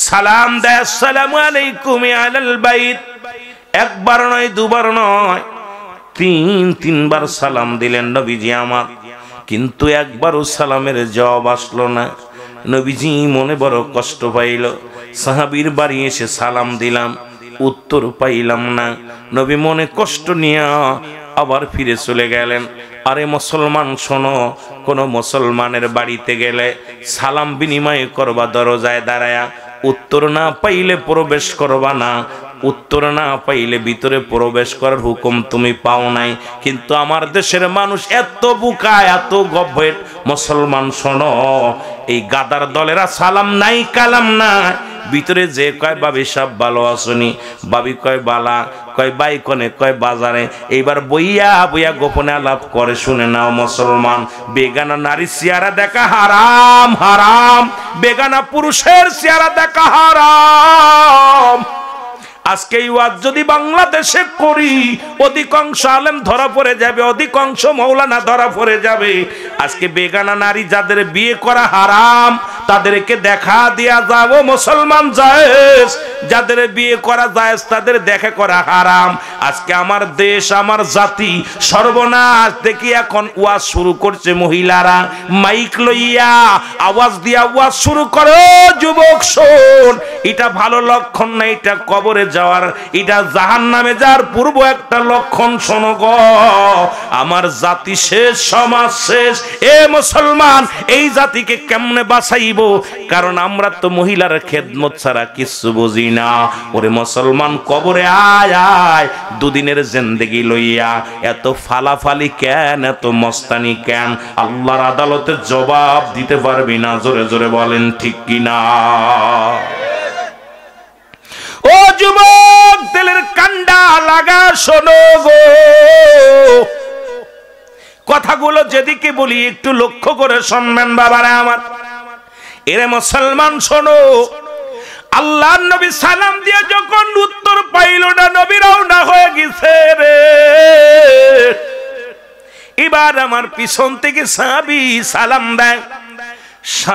সালাম দেয়, আসসালামু আলাইকুম আলাল বাইত। একবার নয়, দুবার নয়, তিনবার সালাম দিলেন নবীজি আমার, কিন্তু একবারও সালামের জবাব আসলো না। নবীজি মনে বড় কষ্ট পাইল। সাহাবীর বাড়ি এসে সালাম দিলাম, উত্তর পাইলাম না। নবী মনে কষ্ট নিয়ে আবার ফিরে চলে গেলেন। আরে মুসলমান শোনো, কোন মুসলমানের বাড়িতে গেলে সালাম বিনিময় করবা দরজায় দাঁড়ায়া, উত্তর না পাইলে প্রবেশ করবা না, উত্তর না পাইলে ভিতরে প্রবেশ করার হুকুম তুমি পাও নাই। কিন্তু আমার দেশের মানুষ এত বোকা, এত গভীর। মুসলমান শোনো, এই গাদার দলেরা সালাম নাই, কালাম নাই, ভিতরে যে কয় বাবি সব ভালো আসনি, বাবি কয় বালা, কয় বাইকনে, কয় বাজারে, এইবার বইয়া বইয়া গোপনে আলাপ করে। শুনে নাও মুসলমান, বেগানা নারী চেহারা দেখা হারাম, হারাম। বেগানা পুরুষের চেহারা দেখা হারাম। আজকে এই ওয়াজ যদি বাংলাদেশে করি, অধিকাংশ আলেম ধরা পড়ে যাবে, অধিকাংশ মৌলানা ধরা পড়ে যাবে। আজকে বেগানা নারী যাদের বিয়ে করা হারাম, তাদেরকে দেখা দিয়া যাব মুসলমান জায়েজ, যাদের বিয়ে করা জায়েজ তাদের দেখা করা হারাম। আজকে আমার দেশ, আমার জাতি সর্বনাশ। দেখি এখন ওয়াজ শুরু করছে মহিলারা, মাইক লইয়া আওয়াজ দিয়া ওয়াজ শুরু করো, যুবক শোন, এটা ভালো লক্ষণ না, এটা কবরে যাওয়ার, এটা জাহান্নামে যাওয়ার পূর্ব একটা লক্ষণ। শোনো গো, আমার জাতি শেষ, সমাজ শেষ। এ মুসলমান, এই জাতিকে কেমনে বাঁচাইব? কারণ আমরা তো মহিলার খেদমত ছাড়া কিছু বুঝি না। ওরে মুসলমান, কবরে আয় আয়, দুদিনের জিন্দেগি লইয়া এত ফালাফালি কেন, এত মস্তানি কেন? আল্লাহর আদালতে জবাব দিতে পারবি না। জোরে জোরে বলেন ঠিক কিনা? ও যুবক, তেলের কান্ডা লাগা, শোনো গো, কথাগুলো যেদিকে বলি একটু লক্ষ্য করে শুনবেন বাবারা আমার। এরে মুসলমান শোনো, আল্লাহর নবী সালাম দিয়ে যখন উত্তর পাইল না, নবী রওনা হয়ে গেছে রে। এবার আমার পিছন থেকে সাহাবী সালাম দেয়,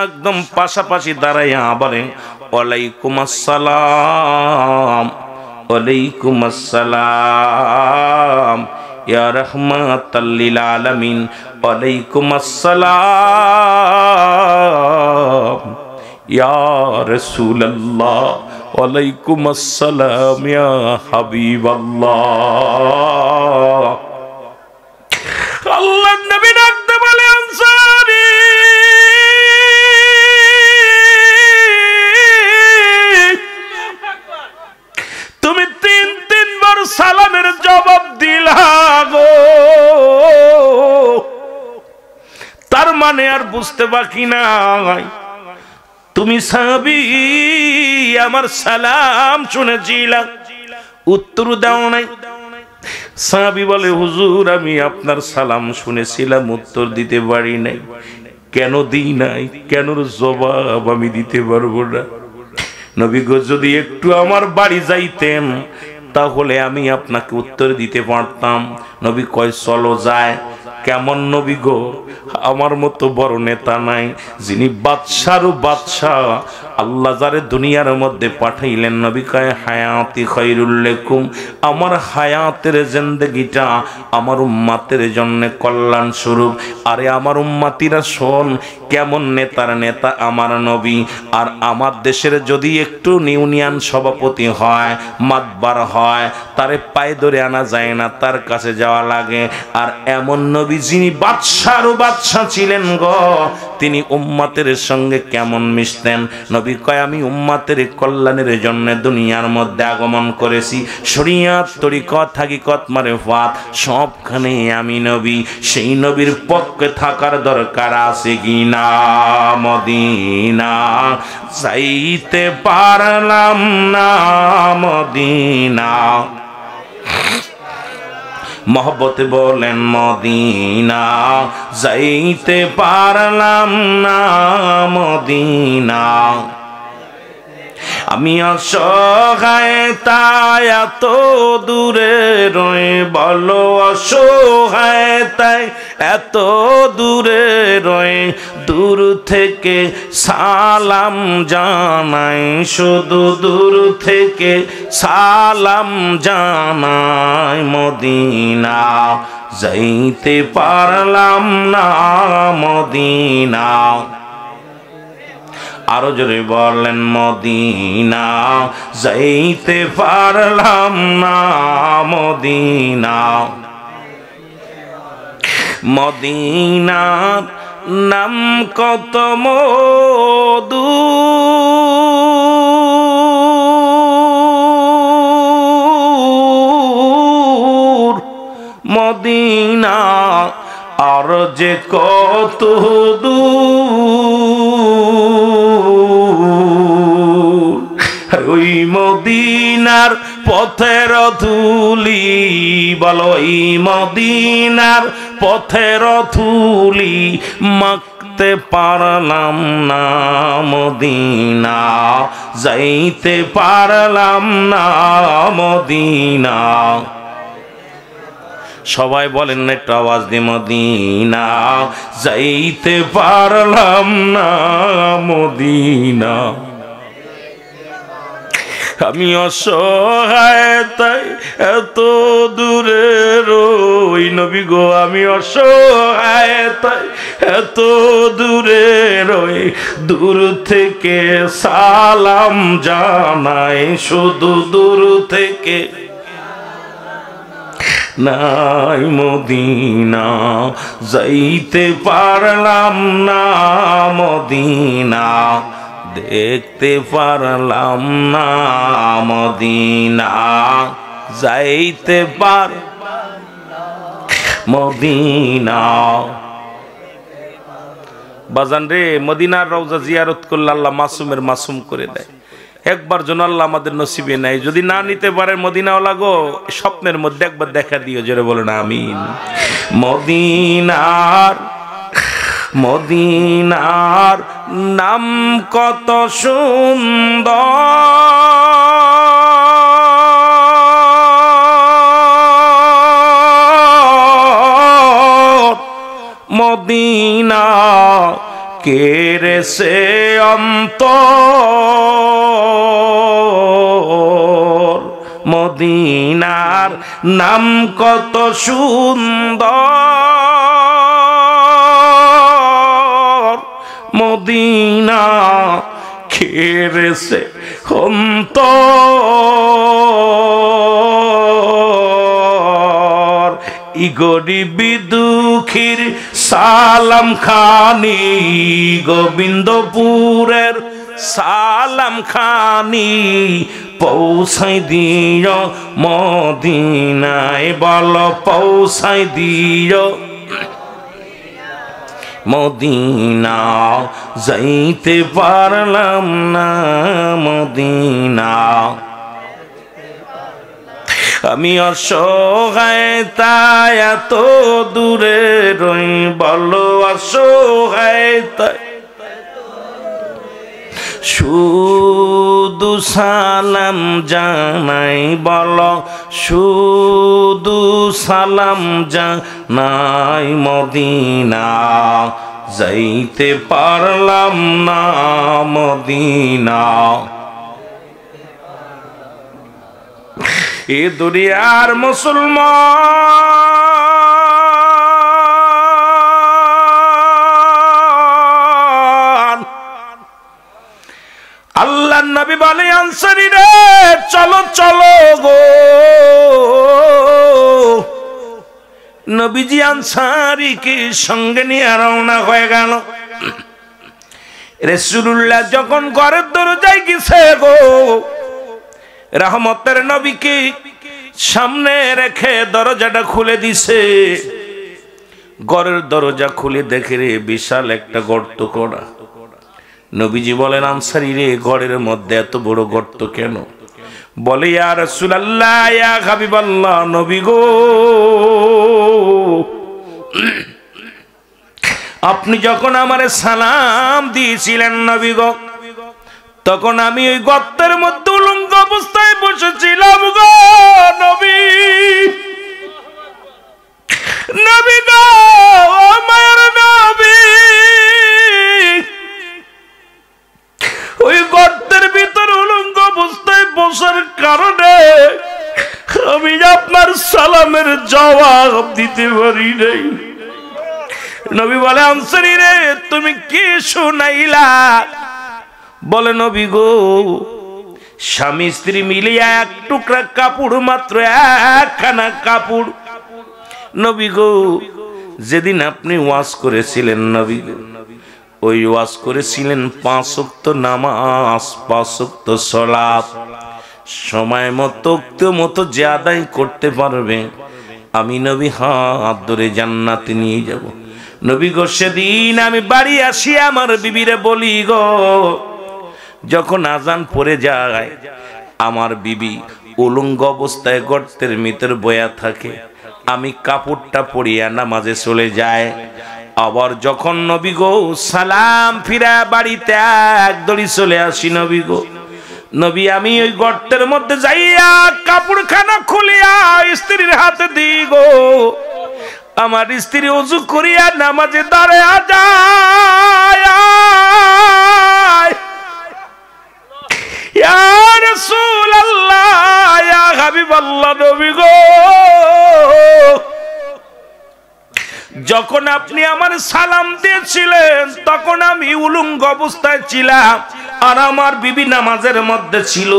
একদম পাশাপাশি দাঁড়াইয়া বলে, ওয়ালাইকুম আসসালাম, ওয়ালাইকুম আসসালাম ইয়া রাহমাতাল লিল আলামিন, ওয়ালাইকুম আসসালাম ইয়া রাসূলুল্লাহ, ওয়ালাইকুম আসসালাম ইয়া হাবিবাল্লাহ। আল্লাহর নবী ডাকতে বলে, আনসারী, তুমি তিনবার সালামের জবাব দিলা গো, তার মানে আর বুঝতে বাকি নাই তুমি সাহাবী, আমার সালাম শুনেছিলাম, উত্তর দাও নাই। সাহাবী বলে, হুজুর আমি আপনার সালাম শুনেছিলাম, উত্তর দিতে পারি নাই। কেন দিই নাই? কেন জবাব আমি দিতে পারবো না? নবী গো, যদি একটু আমার বাড়ি যাইতেন তাহলে আমি আপনাকে উত্তর দিতে পারতাম। নবী কয়, চলো যায়। কেমন নবী গো? আমার মতো বড় নেতা নাই, যিনি বাদশারও বাদশাহ, আল্লাহ যারে দুনিয়ার মধ্যে পাঠাইলেন। নবী কয়, হায়াতি খায়রুল লাকুম, আমার হায়াতের জিন্দেগিটা আমার উম্মতের জন্য কল্যাণ স্বরূপ। আরে আমার উম্মতিরা শোন, কেমন নেতার নেতা আমার নবী। আর আমার দেশের যদি একটু ইউনিয়ন সভাপতি হয়, মাতবার হয়, তারে পায়ে ধরে আনা যায় না, তার কাছে যাওয়া লাগে। আর এমন নবী যিনি বাদশারও বাদশাহ ছিলেন গো, তিনি উম্মতের সঙ্গে কেমন মিশতেন। নবী কয়, আমি উম্মতের কল্যাণের জন্য দুনিয়ার মধ্যে আগমন করেছি। শরীয়ত, তরিকত, হাকিকত, মারিফাত সবখানে আমি নবী। সেই নবীর পক্ষে থাকার দরকার আছে কি না? মদিনা যাইতে পারলাম না, মদিনা মহব্বতে বলেন মদিনা যাইতে পারলাম না মদিনা। আমি অসহায় তাই এত দূরে রই, বলো অসহায় তাই এত দূরে রই, দূর থেকে সালাম জানাই, শুধু দূর থেকে সালাম জানাই। মদিনা যাইতে পারলাম না মদিনা। আরো জোরে বলেন মদিনা যাইতে পারলাম না মদিনা। মদিনার নাম কত মধু, মদিনা আর যে কত দূর, ওই মদিনার পথের ধুলি, বলো এই মদিনার পথের ধুলি মাখতে পারলাম না মদিনা যাইতে পারলাম না মদিনা। সবাই বলেন না একটু আওয়াজ দিয়ে, মদিনা যাইতে পারলাম না মদিনা। আমি অসহায় তাই এত দূরে রই, নবী গো আমি অসহায় তাই এত দূরে রই, দূর থেকে সালাম জানাই, শুধু দূর থেকে নাই মদিনা যাইতে পারলাম না মদিনা, দেখতে পারলাম না মদিনা যাইতে পার মদিনা। বাজান রে, মদিনার রওজা জিয়ারত করলে আল্লাহ মাসুমের মাসুম করে দেয়। একবার যেন আল্লাহ আমাদের নসিবে নাই, যদি না নিতে পারে মদিনাওয়ালা গো, স্বপ্নের মধ্যে একবার দেখা দিও, জোরে বলেন আমিন। মদিনার মদিনার নাম কত সুন্দর, মদিনা কেড়েছে অন্তর, মদিনার নাম কত সুন্দর, মদিনা কেড়েছে অন্তর। ই গরিবি দুঃখীর সালাম খানি, গোবিন্দপুরের সালাম খানি পৌঁছাই দিও মদিনায়, বলো পৌঁছাই দিও মদিনা যাইতে পারলাম না মদিনা। আমি অসহায় তাই এত দূরে রই, বলো অসহায় তাই শুধু সালাম জানাই, বলো শুধু সালাম জানাই মদিনা যাইতে পারলাম না মদিনা। এ দুনিয়ার মুসলমান, আল্লাহর নবী বলে আনসারী রে চলো চলো গো, নবীজি আনসারীকে সঙ্গে নিয়ে রওনা হয়ে গেল। রাসূলুল্লাহ যখন ঘরের দরজায় গেছে গো, রহমতের নবীকে সামনে রেখে দরজাটা খুলে দিছে। ঘরের দরজা খুলে দেখে রে বিশাল একটা গর্ত করা। নবীজি বলেন আনসারী রে ঘরের মধ্যে এত বড় গর্ত কেন? বলে ইয়া রাসূলুল্লাহ ইয়া হাবিবাল্লাহ, নবী গো, আপনি যখন আমারে সালাম দিয়েছিলেন নবী গো, তখন আমি ওই গর্তের মধ্যে উলঙ্গ অবস্থায় বসেছিলাম গো নবী। নবী গো, আমার নবী, ওই গর্তের ভিতর উলঙ্গ অবস্থায় বসার কারণে আমি আপনার সালামের জবাব দিতে পারি নাই। নবী বলে, আনসারী রে, তুমি কি শুনাইলা? বলে, নবী গো, স্বামী স্ত্রী মিলিয়া এক টুকরা কাপড়, মাত্র একখানা কাপড়। নবী গো, যেদিন আপনি ওয়াজ করেছিলেন নবী গো, ওই ওয়াজ করেছিলেন 5 ওয়াক্ত নামাজ, 5 ওয়াক্ত সালাত সময় মতো যে আদায় করতে পারবে, আমি নবী হাত ধরে জান্নাতে নিয়ে যাব। নবী গো, সেদিন আমি বাড়ি আসি আমার বিবিরে বলি গো, যখন আজান পড়ে যায় আমার বিবি উলঙ্গ অবস্থায় গর্তের ভিতর বয়া থাকে, আমি কাপড়টা পরিয়া নামাজে চলে যায়। আবার যখন নবী গো সালাম ফিরা বাড়িতে একদড়ি চলে আসি নবী গো, নবী আমি ওই গর্তের মধ্যে যাইয়া কাপড়খানা খুলিয়া স্ত্রীর হাতে দিই গো, আমার স্ত্রী ওযু করিয়া নামাজে দাঁড়ায়া যায়। ইয়া রাসূলুল্লাহ, ইয়া হাবিবাল্লাহ, নবী গো, যখন আপনি আমার সালাম দিয়েছিলেন তখন আমি উলঙ্গ অবস্থায় ছিলাম আর আমার বিবি নামাজের মধ্যে ছিল,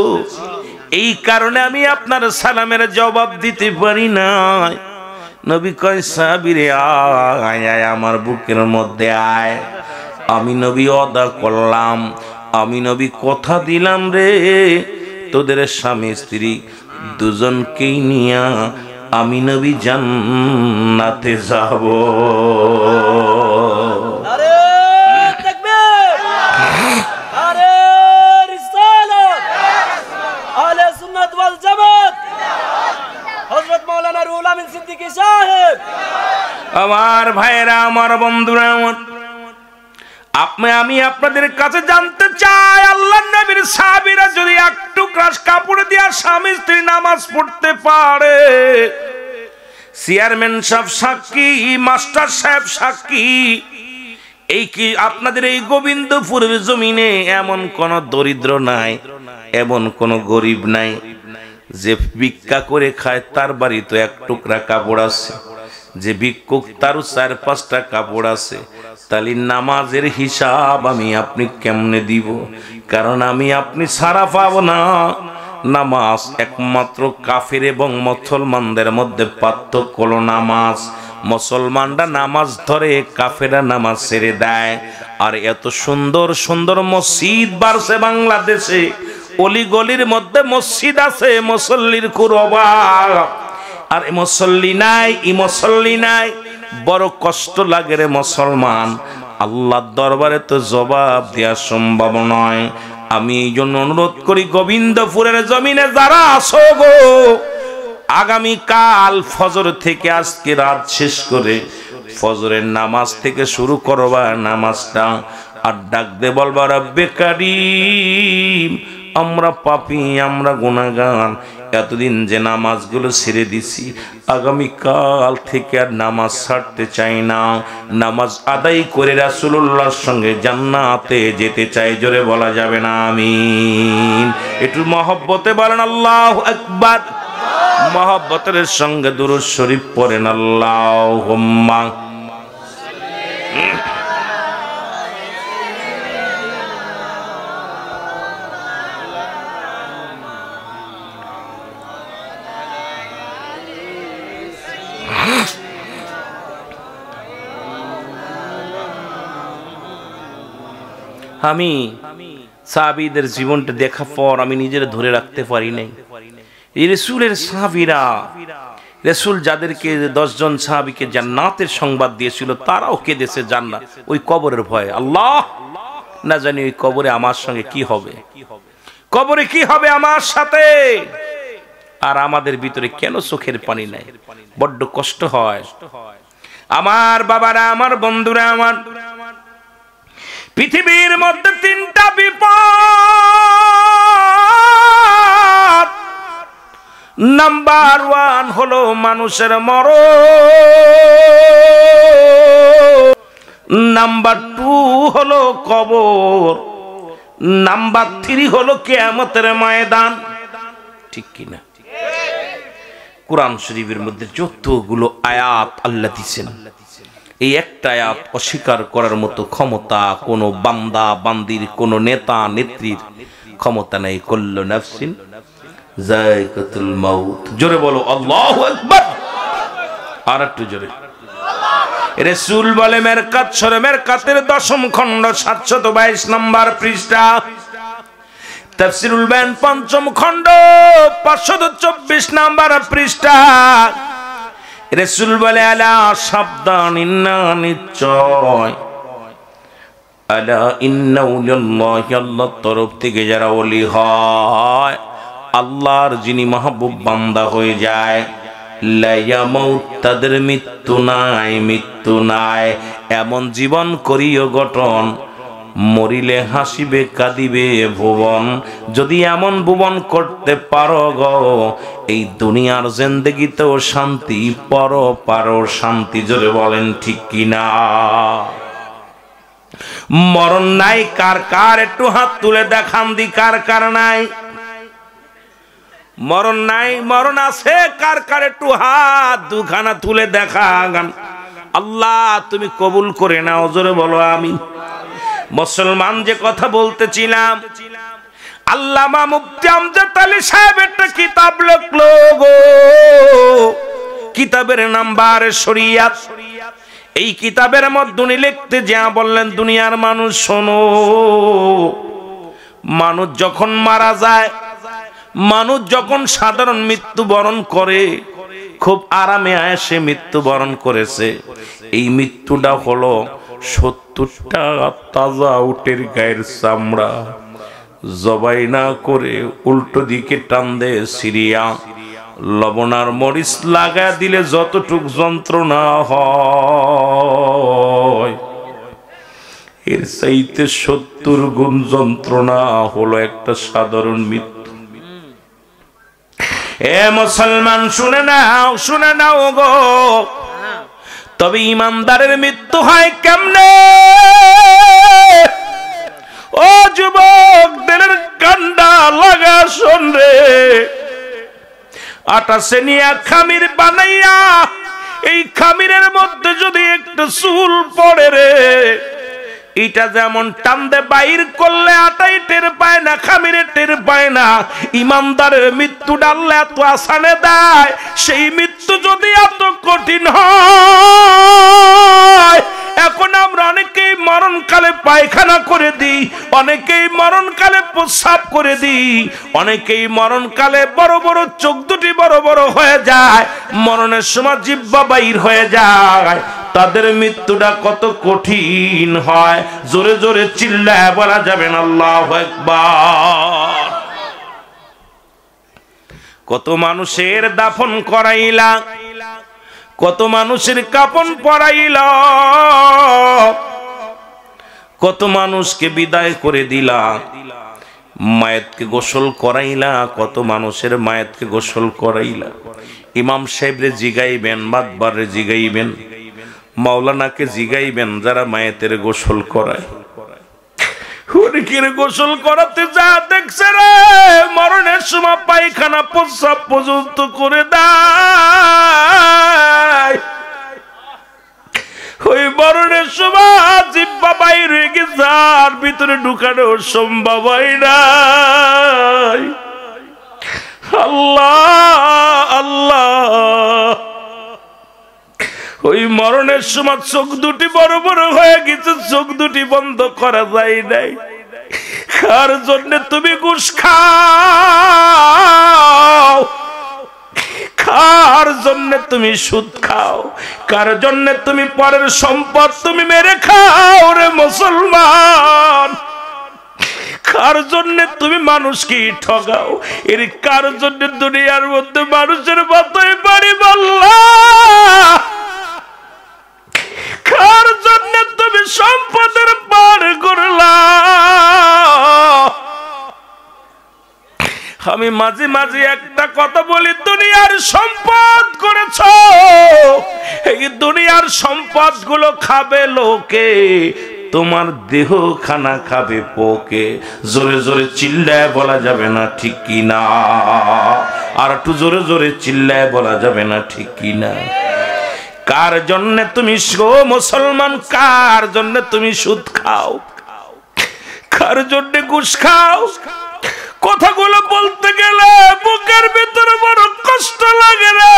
এই কারণে আমি আপনার সালামের জবাব দিতে পারি নাই। নবী কয়, সাহাবীরে আয় আয় আমার বুকের মধ্যে আয়। আমি নবী ওয়াদা করলাম, আমি নবী কথা দিলাম রে, তোদের স্বামী স্ত্রী দুজনকেই নিয়া আমি নবী জান্নাতে যাব। আরে তাকবীর, আরে রিসালাত, আহলে সুন্নাত ওয়াল জামাত, হযরত মাওলানা রুহুল আমিন সিদ্দিকী সাহেব। আমার ভাইরা, আমার বন্ধুরা, আমি আপনাদের কাছে জানতে চাই, আল্লাহর নবীর সাহাবীরা যদি এক টুকরা কাপড় দিয়া স্বামী স্ত্রী নামাজ পড়তে পারে, চেয়ারম্যান সাহেব সাক্ষী, মাস্টার সাহেব সাক্ষী, এই কি আপনাদের এই গোবিন্দপুরের জমিনে এমন কোন দরিদ্র নাই, এমন কোন গরিব নাই যে ভিক্ষা করে খায়, তার বাড়ি তো এক টুকরা কাপড় আছে। যে ভিক্ষুক তারও 4-5টা কাপড় আছে। তাহলে নামাজের হিসাব আমি আপনি কেমনে দিব? কারণ আমি আপনি ছাড়া পাবো না। নামাজ একমাত্র কাফের এবং মুসলমানদের মধ্যে পার্থক্য হলো নামাজ। মুসলমানরা নামাজ ধরে, কাফেরা নামাজ ছেড়ে দেয়। আর এত সুন্দর সুন্দর মসজিদ বাড়ছে বাংলাদেশে, অলিগলির মধ্যে মসজিদ আছে, মুসল্লির খুব অভাব। আর মুসল্লি নাই, মুসল্লি নাই, বড় কষ্ট লাগে রে মুসলমান। আল্লাহর দরবারে তো জবাব দেওয়া সম্ভব নয়। আমি এই জন্য অনুরোধ করি, গোবিন্দপুরের জমিনে যারা আসো গো, আগামী কাল ফজর থেকে আজকে রাত শেষ করে ফজরের নামাজ থেকে শুরু করবা নামাজটা, আর ডাক দে বলবা, রব্বে কারীম, আমরা পাপী, আমরা গুনাহগার, এতদিন যে নামাজগুলো ছেড়ে দিছি, আগামী কাল থেকে আর নামাজ ছাড়তে চাই না। নামাজ আদায় করে রাসূলুল্লাহর সঙ্গে জান্নাতে যেতে চাই। জোরে বলা যাবে না আমিন? একটু মহব্বতে বলেন আল্লাহু আকবার। মহব্বতের সঙ্গে দুরূদ শরীফ পড়েন, আল্লাহুম্মা। আমি সাহাবীদের জীবনটা দেখার পর আমি নিজের ধরে রাখতে পারি নাই। এই রাসূলের সাহাবীরা, রাসূল যাদেরকে 10 জন সাহাবীকে জান্নাতের সংবাদ দিয়েছিল, তারাও কেঁদেছে জান্নাত, ওই কবরের ভয়ে। আল্লাহ, না জানি ওই কবরে আমার সঙ্গে কি হবে। কবরে কি হবে আমার সাথে। আর আমাদের ভিতরে কেন চোখের পানি নাই, বড্ড কষ্ট হয়। আমার বাবারা, আমার বন্ধুরা, আমার পৃথিবীর মধ্যে তিনটা বিপদ। নাম্বার 1 হলো মানুষের মরণ, নাম্বার 2 হলো কবর, নাম্বার 3 হলো কিয়ামতের ময়দান। ঠিক কিনা? কোরআন শরীফের মধ্যে যতগুলো আয়াত আল্লাহ দিয়েছেন, এই একটা আয়াত অস্বীকার করার মতো ক্ষমতা কোনো বান্দা বান্দির, কোনো নেতা নেত্রীর ক্ষমতা নাই। কুল্লু নাফসিন যায়কাতুল মাউত। জোরে বলো আল্লাহু আকবার। আর একটু জোরে। রাসূল বলে মেরকাত সূরা মেরকাতের 10ম খণ্ড 722 নম্বর পৃষ্ঠা, তাফসীরুল বায়ান 5ম খণ্ড 524 নম্বর পৃষ্ঠা। রাসূল বলে আলা সাবধান, ইন্না নিশ্চয়, আলা ইন্না উলিল্লাহি, আল্লাহর তরফ থেকে যারা ওলি হয়, আল্লাহর যিনি মাহবুব বান্দা হয়ে যায়, লা ইয়ামুত, তাদের মৃত্যু নাই, মৃত্যু নাই। এমন জীবন করিও গঠন, মরিলে হাসিবে কাঁদিবে ভুবন। যদি এমন ভুবন করতে পারো গো, এই দুনিয়ার জিন্দেগিতেও শান্তি, পরপারও শান্তি। জোরে বলেন ঠিক কিনা? মরণ নাই কার কার? একটু হাত তুলে দেখান দি কার কার নাই। মরণ নাই, মরণ আছে কার কার? একটু হাত দুখানা তুলে দেখান। আল্লাহ তুমি কবুল করে নাও। জোরে বলো আমিন। মুসলমান যে কথা বলতেছিলাম, আল্লামা মুফতি আমজাদ আলী সাহেব একটা কিতাব লিখলো গো, কিতাবের নাম বারে শরিয়াত। এই কিতাবের মধ্যে উনি লিখতে যা বললেন, দুনিয়ার মানুষ শোনো, মানুষ যখন মারা যায়, মানুষ যখন সাধারণ মৃত্যুবরণ করে, খুব আরামে আয়েশে মৃত্যুবরণ করেছে। এই মৃত্যুটা হলো 70টা তাজা উটের গায়ের চামড়া জবাই না করে উল্টো দিকে টান দে সিরিয়া, লবণার মরিচ লাগা দিলে যতটুক যন্ত্রণা হয়, এর চাইতে 70 গুণ যন্ত্রণা হলো একটা সাধারণ মৃত্যু। এ মুসলমান শুনে নাও, শুনে নাও গো। তবে ইমানদারের মৃত্যু হয় কেমনে? ও যুবক, দিলের কান্ডা লাগা শোন রে। আটা সেনিয়া খামির বানাইয়া, এই খামিরের মধ্যে যদি একটা চুল পড়ে রে, এটা যেমন টান্দে বাইর করলে আটাই টের পায় না, খামিরে টের পায় না। ইমানদারের মৃত্যু ডাললে এত আসানে দেয়, সেই মৃত্যু যদি এত কঠিন হয়। এখন আমরা অনেকেই মরণকালে পায়খানা করে দিই, অনেকেই মরণকালে প্রস্রাব করে দিই, অনেকেই মরণকালে বড় বড় চোখ দুটি বড় বড় হয়ে যায়, মরণের সময় জিহ্বা বাইর হয়ে যায়। তাদের মৃত্যুটা কত কঠিন হয়, জোরে জোরে চিল্লায় বলা যাবে না আল্লাহু আকবার। কত মানুষের দাফন করাইলা, কত মানুষের কাফন পরাইলা, কত মানুষকে বিদায় করে দিলা, মায়েতকে গোসল করাইলা, কত মানুষের মায়েতকে গোসল করাইলা। ইমাম সাহেবরে জিগাইবেন, মাতবারে জিগাইবেন, মাওলানাকে জিগাইবেন যারা মায়েতের গোসল করায়। হুরকির গোসল করাতে যা দেখছে রে, মরণের সময় পায়খানা প্রস্রাব পর্যন্ত করে দেয়। ওই মরণের সময় জিহ্বা বাইর হয়ে গেছে, আর ভিতরে ঢুকানোর সম্ভব হয় নাই। আল্লাহ আল্লাহ, ওই মরণের সময় চোখ দুটি বড় বড় হয়ে গেছে, চোখ দুটি বন্ধ করা যায় নাই। কার জন্য তুমি ঘুষ খাও, কার জন্য তুমি সুদ খাও, কার জন্য তুমি পরের সম্পদ তুমি মেরে খাও রে মুসলমান। কার জন্য তুমি মানুষকে ঠগাও? এর কার জন্য দুনিয়ার মধ্যে মানুষের মাথায় বাড়ি মারলা? কার জন্য তুমি সম্পদের পার করলা? আমি মাঝে মাঝে একটা কথা বলি, দুনিয়ার সম্পদ করেছ, এই দুনিয়ার সম্পদ গুলো খাবে লোকে, তোমার দেহ খানা খাবে পোকে। জোরে জোরে চিল্লায় বলা যাবে না ঠিক কি না? আর একটু জোরে জোরে চিল্লায় বলা যাবে না ঠিক কি না? কার জন্য তুমি মুসলমান, কার জন্য তুমি সুদ খাও? কার জন্য ঘুষ খাও? কথাগুলো বলতে গেলে বুকের ভিতরে বড় কষ্ট লাগে রে।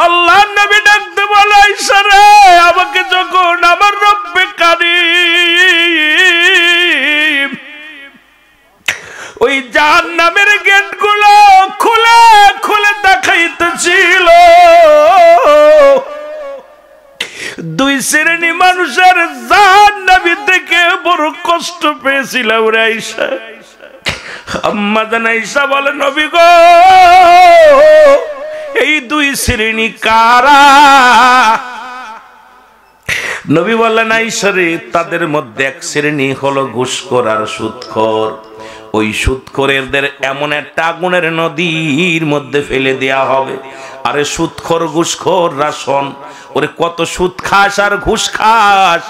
আল্লাহ নবী ডাকতে বলে, আয়েশা রে, আমাকে যখন আমার রব্বে কারীম ওই জাহান্নামের গেটগুলো খুলে খুলে দেখাইতেছিল, দুই শ্রেণী মানুষের জাহান্নামী থেকে বড় কষ্ট পেয়েছিলাম রে আয়েশা। আম্মা জান আয়েশা বলে, নবী গো, এই দুই শ্রেণী কারা? নবী বললেন, আয়েশা রে, তাদের মধ্যে এক শ্রেণী হলো ঘুষখোর আর সুদখোর। ওই সুদখোরদের এমন একটা আগুনের নদীর মধ্যে ফেলে দেয়া হবে। আরে সুদখোর ঘুষখোর রাশন, ওরে কত সুদ খাস আর ঘুষ খাস।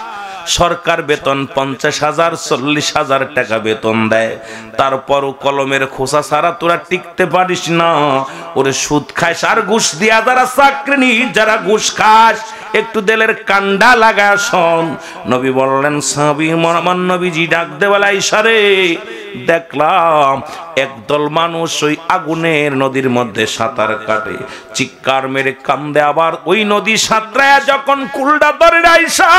সরকার বেতন 50,000 40,000 টাকা বেতন দেয়, তারপরও কলমের খোসা ছাড়া তোরা টিকতে পারিস না। ওরে সুদ খাস আর ঘুষ দিয়া যারা চাকরি নি, যারা ঘুষ খাস, একটু দেলের কান্ডা লাগা শোন। নবী বললেন, সাহাবী আমার নবীজি ডাক দেওয়ালা, আয়েশা রে, দেখলাম একদল মানুষ ওই আগুনের নদীর মধ্যে সাঁতার কাটে, চিৎকার মেরে কান্দে, আবার ওই নদী সাঁতরায়া যখন কুলডা ধরে আয়েশা,